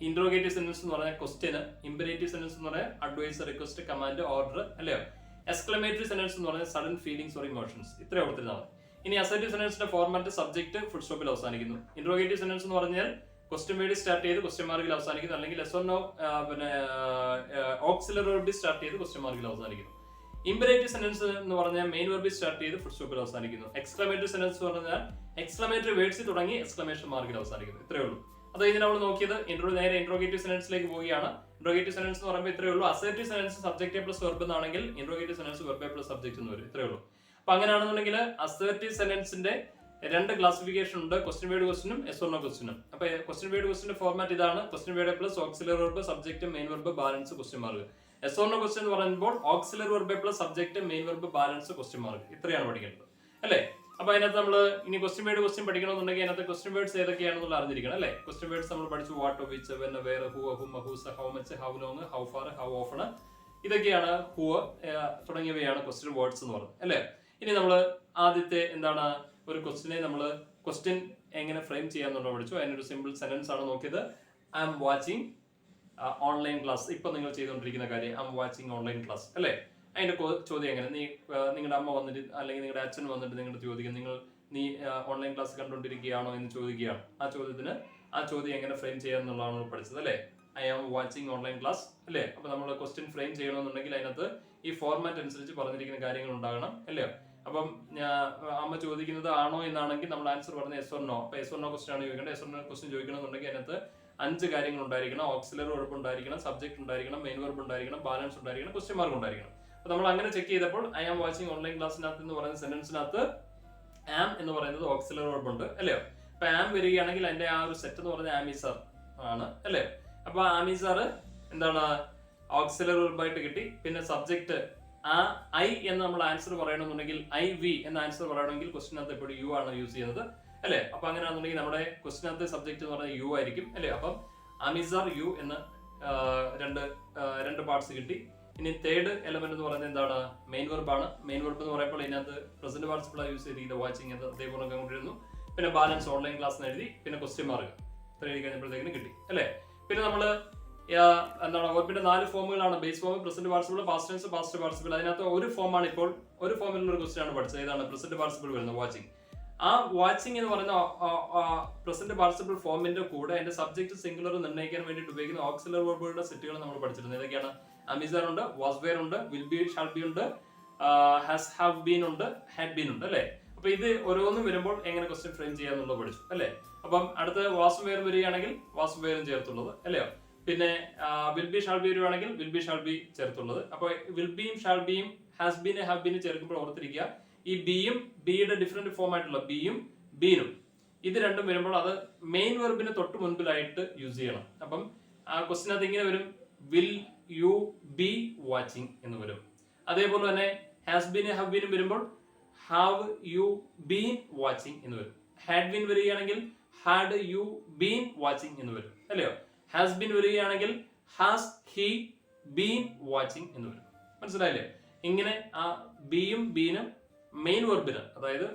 ഇന്ററോഗേറ്റീവ് സെന്റൻസ് എന്ന് പറഞ്ഞാൽ ക്വസ്റ്റ്യന്. ഇംപെരേറ്റീവ് സെന്റൻസ് എന്ന് പറഞ്ഞാൽ അഡ്വൈസ്, റിക്വസ്റ്റ്, കമാൻഡ്, ഓർഡർ അല്ലയോ? എക്സ്ക്ലമേറ്ററി സെന്റൻസ് എന്ന് പറഞ്ഞാൽ സഡൻ ഫീലിംഗ്സ് ഓർ ഇമോഷൻസ്. ഇത്രയും ഓർത്തിരുന്നാൽ മതി. ഇനി അസർട്ടീവ് സെന്റൻസിന്റെ ഫോർമാറ്റ് സബ്ജക്ട് ഫുൾ സ്റ്റോപ്പിൽ അവസാനിക്കുന്നു. ഇന്ററോഗേറ്റീവ് സെന്റൻസ് എന്ന് പറഞ്ഞാൽ ക്വസ്റ്റ്യൻ വേർഡ് സ്റ്റാർട്ട് ചെയ്ത് ക്വസ്റ്റ്യൻ മാർക്കിൽ അവസാനിക്കുന്നു, അല്ലെങ്കിൽ എസ് ഓർ നോ പിന്നെ ഓക്സിലറി വെർബ് സ്റ്റാർട്ട് ചെയ്ത് ക്വസ്റ്റ്യൻ മാർക്കിൽ അവസാനിക്കുന്നു. ഇംപെരേറ്റീവ് സെന്റൻസ് എന്ന് പറഞ്ഞാൽ മെയിൻ വെർബ് സ്റ്റാർട്ട് ചെയ്ത് ഫുൾ സ്റ്റോപ്പിൽ അവസാനിക്കുന്നു. എക്സ്ക്ലമേറ്ററി സെന്റൻസ് എന്ന് പറഞ്ഞാൽ എക്സ്ക്ലമേറ്ററി വേർഡ്സിൽ തുടങ്ങി എക്സ്ക്ലമേഷൻ മാർക്കിൽ അവസാനിക്കുന്നു. ഇത്രയേ ഉള്ളൂ. അത് കഴിഞ്ഞ് നമ്മൾ നോക്കിയത് നേരെ ഇന്ററോഗേറ്റീവ് സെന്റൻസിലേക്ക് പോവുകയാണ്. ഇൻട്രോഗേറ്റീവ് സെന്റൻസ് എന്ന് പറയുമ്പോൾ ഇത്രയേ ഉള്ളൂ. Assertive sentence subject plus verb എന്നാണെങ്കിൽ interrogative sentence verb plus subject എന്ന് വരും. ഇത്രയേ ഉള്ളൂ. അപ്പൊ അങ്ങനെയാണെന്നുണ്ടെങ്കിൽ അസർട്ടീവ് സെന്റൻസിന്റെ രണ്ട് ക്ലാസിഫിക്കേഷൻ ഉണ്ട്, ക്വസ്റ്റ്യൻ വേർഡ് ക്വസ്റ്റ്യനും എസ് ഓർ നോ ക്വസ്റ്റ്യനും. അപ്പൊ ക്വസ്റ്റ്യൻ വേർഡ് ക്വസ്റ്റ്യന്റെ ഫോർമാറ്റ് ഇതാണ്: question word plus auxiliary verb subject main verb balance question mark. Yes or no question എന്ന് പറയുമ്പോൾ auxiliary verb plus subject main verb balance question mark. ഇത്രയാണ് പഠിക്കേണ്ടത് അല്ലേ? അപ്പൊ അതിനകത്ത് നമ്മൾ ഇനി ക്വസ്റ്റ്യൻ വേർഡ് ക്വസ്റ്റ്യൻ പഠിക്കണമെന്നുണ്ടെങ്കിൽ അതിനകത്ത് ക്വസ്റ്റ്യൻ വേർഡ്സ് ഏതൊക്കെയാണെന്നുള്ള അറിഞ്ഞിരിക്കണം അല്ലേ? ക്വസ്റ്റ്യൻ വേർഡ്സ് നമ്മൾ പഠിച്ചു: what, which, when, where, who, whom, whose, how much, how long, how far, how often. ഇതൊക്കെയാണ് ഹു തുടങ്ങിയവയാണ് ക്വസ്റ്റ്യൻ വേർഡ്സ് എന്ന് പറയുന്നത് അല്ലേ? ഇനി നമ്മൾ ആദ്യത്തെ എന്താണ്, ഒരു ക്വസ്റ്റ്യനെ നമ്മൾ ക്വസ്റ്റ്യൻ എങ്ങനെ ഫ്രെയിം ചെയ്യാന്നുള്ളത് പഠിച്ചു. അതിനൊരു സിമ്പിൾ സെന്റൻസ് ആണ് നോക്കിയത്: I am watching online class. ഇപ്പൊ നിങ്ങൾ ചെയ്തുകൊണ്ടിരിക്കുന്ന കാര്യം I am watching online class അല്ലേ? അതിന്റെ ചോദ്യം എങ്ങനെ, നിങ്ങളുടെ അമ്മ വന്നിട്ട് അല്ലെങ്കിൽ നിങ്ങളുടെ അച്ഛൻ വന്നിട്ട് നിങ്ങളുടെ ചോദിക്കും നീ ഓൺലൈൻ ക്ലാസ് കണ്ടുകൊണ്ടിരിക്കുകയാണോ എന്ന് ചോദിക്കുകയാണ്. ആ ചോദ്യം എങ്ങനെ ഫ്രെയിം ചെയ്യാന്നുള്ളതാണ് നമ്മൾ പഠിച്ചത് അല്ലേ? I am watching online class അല്ലേ? അപ്പൊ നമ്മൾ ക്വസ്റ്റ്യൻ ഫ്രെയിം ചെയ്യണമെന്നുണ്ടെങ്കിൽ അതിനകത്ത് ഈ ഫോർമാറ്റ് അനുസരിച്ച് പറഞ്ഞിരിക്കുന്ന കാര്യങ്ങൾ ഉണ്ടാകണം അല്ലേ? അപ്പം അമ്മ ചോദിക്കുന്നത് ആണോ എന്നാണെങ്കിൽ നമ്മൾ ആൻസർ പറഞ്ഞ എസ് ഓർ നോ. അപ്പൊ എസ് ഓർ നോ ക്വസ്റ്റ്യൻ ആണ് ചോദിക്കേണ്ടത്. എസ് ഓർ നോ ക്വസ്റ്റ്യൻ ചോദിക്കണമെന്നുണ്ടെങ്കിൽ അതിനകത്ത് 5 കാര്യങ്ങൾ ഉണ്ടായിരിക്കണം: ഓക്സിലറി വെർബ് ഉണ്ടായിരിക്കണം, സബ്ജക്ട് ഉണ്ടായിരിക്കണം, മെയിൻ വെർബ് ഉണ്ടായിരിക്കണം, ബാലൻസ് ഉണ്ടായിരിക്കണം, ക്വസ്റ്റ്യൻ മാർക്ക് ഉണ്ടായിരിക്കണം. അപ്പൊ നമ്മൾ അങ്ങനെ ചെക്ക് ചെയ്തപ്പോൾ ഐ ആം വാച്ചിങ് ഓൺലൈൻ ക്ലാസ്സിനകത്ത് എന്ന് പറയുന്ന സെന്റൻസിനകത്ത് ആം എന്ന് പറയുന്നത് ഓക്സിലറി വെർബ് ഉണ്ട് അല്ലയോ? അപ്പൊ ആം വരികയാണെങ്കിൽ അതിന്റെ ആ ഒരു സെറ്റ് എന്ന് പറയുന്നത് ആമിസാർ ആണ് അല്ലേ? അപ്പൊ ആമിസാർ എന്താണ്, ഓക്സിലറി വെർബായിട്ട് കിട്ടി. പിന്നെ സബ്ജക്ട് ഐ എന്ന് നമ്മൾ ആൻസർ പറയണമെന്നുണ്ടെങ്കിൽ ഐ വി എന്ന ആൻസർ പറയണമെങ്കിൽ ക്വസ്റ്റിനകത്ത് എപ്പോഴും യു ആണ് യൂസ് ചെയ്യുന്നത് അല്ലെ? അപ്പൊ അങ്ങനെയാണെന്നുണ്ടെങ്കിൽ നമ്മുടെ ക്വസ്റ്റിനകത്ത് സബ്ജക്ട് എന്ന് പറയുന്നത് യു ആയിരിക്കും അല്ലെ? അപ്പം അമിസാർ യു എന്ന രണ്ട് പാർട്സ് കിട്ടി. ഇനി തേർഡ് എലമെന്റ് എന്ന് പറയുന്നത് എന്താണ്, മെയിൻ വെർബ് ആണ്. മെയിൻ വെർബ് എന്ന് പറയുമ്പോൾ ഇതിനകത്ത് പ്രസന്റ് പാർട്ടിസിപ്പിൾ യൂസ് ചെയ്തിരിക്കുന്നത് വാച്ചിങ് എന്ന് അതേപോലെ കൊണ്ടിരുന്നു. പിന്നെ ബാലൻസ് ഓൺലൈൻ ക്ലാസ് എഴുതി, പിന്നെ ക്വസ്റ്റ്യൻ മാർക്ക് ഇത്ര എഴുതി കഴിഞ്ഞപ്പോഴത്തേക്കിന് കിട്ടി അല്ലെ? പിന്നെ നമ്മള് എന്താണ്, ഓർബിന്റെ 4 ഫോമുകളാണ്: base form, present participle, past tense, past participle. അതിനകത്ത് ഒരു ഫോമാണ് ഇപ്പോൾ, ഒരു ഫോമിലുള്ള ഒരു ക്വസ്റ്റ്യൻ ആണ് പഠിച്ചത്. ഏതാണ്? പ്രസന്റ് പാർട്ടിസിപ്പിൾ വരുന്നത് വാച്ചിങ്. ആ വാച്ചിങ് എന്ന് പറയുന്ന പ്രസന്റ് പാർട്ടിസിപ്പിൾ ഫോമിന്റെ കൂടെ അതിന്റെ സബ്ജക്ട് സിംഗുലർ നിർണ്ണയിക്കാൻ വേണ്ടിയിട്ട് ഉപയോഗിക്കുന്ന ഓക്സിലറി വെർബുകളുടെ സെറ്റുകൾ നമ്മൾ പഠിച്ചിട്ടുണ്ട്. ഏതൊക്കെയാണ്? അമിസാർ ഉണ്ട്, വാസ് വെയർ ഉണ്ട്, വിൽ ബി ഷാൽ ബി ഉണ്ട്, ഹാസ് ഹാവ് ബീൻ ഉണ്ട്, ഹാഡ് ബീൻ ഉണ്ട് അല്ലെ? അപ്പൊ ഇത് ഓരോന്നും വരുമ്പോൾ എങ്ങനെ ക്വസ്റ്റ്യൻ ഫ്രെയിം ചെയ്യാന്നുള്ളത് പഠിച്ചു അല്ലെ? അപ്പം അടുത്ത വാസും വെയർ വരികയാണെങ്കിൽ വാസും വെയറും ചേർത്തുള്ളത് അല്ലയോ? പിന്നെ വിൽ ബി ഷാൾ ബി വരുവാണെങ്കിൽ വിൽ ബി ഷാൾ ബി ചേർത്തുള്ളത്. അപ്പൊ വിൽ ബിയും ഷാൾ ബിയും ഹാസ് ബീനെ ഹാവ് ബീനെ ചേർക്കുമ്പോൾ ഓർത്തിരിക്കുക, ഈ ബിയും ബിയുടെ ഡിഫറെന്റ് ഫോം ആയിട്ടുള്ള ബിയും ബീനും ഇത് രണ്ടും വരുമ്പോൾ അത് മെയിൻ വെർബിന് തൊട്ട് മുൻപിലായിട്ട് യൂസ് ചെയ്യണം. അപ്പം ആ ക്വസ്റ്റ്യൻ അത് ഇങ്ങനെ വരും: വിൽ യു ബി വാച്ചിങ് എന്ന് വരും. അതേപോലെ തന്നെ ഹാസ് ബീനെ ഹാവ് ബീനും വരുമ്പോൾ ഹാവ് യു ബീൻ വാച്ചിങ് എന്ന് വരും. ഹാഡ് ബീൻ വരികയാണെങ്കിൽ ഹാഡ് യു ബീൻ വാച്ചിങ് എന്ന് വരും അല്ലയോ? ഹാസ് ബീൻ വരികയാണെങ്കിൽ ഹാസ് ഹി ബീൻ വാച്ചിങ് എന്ന് വരും. മനസ്സിലായില്ലേ? ഇങ്ങനെ ആ ബിയും ബീനും മെയിൻ വെർബിന്, അതായത്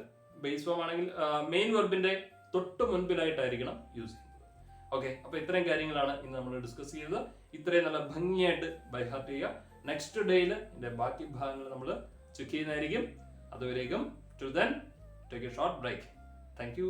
ബേസ് ഫോം ആണെങ്കിൽ മെയിൻ വെർബിന്റെ തൊട്ട് മുൻപിലായിട്ടായിരിക്കണം യൂസ് ചെയ്യുന്നത്. ഓക്കെ, അപ്പൊ ഇത്രയും കാര്യങ്ങളാണ് ഇന്ന് നമ്മൾ ഡിസ്കസ് ചെയ്തത്. ഇത്രയും നല്ല ഭംഗിയായിട്ട് ബൈ ഹാർട്ട് ചെയ്യുക. നെക്സ്റ്റ് ഡേയിൽ ഇതിന്റെ ബാക്കി ഭാഗങ്ങൾ നമ്മൾ ചെക്ക് ചെയ്യുന്നതായിരിക്കും. അതുവരേക്കും till then take a short break. Thank you.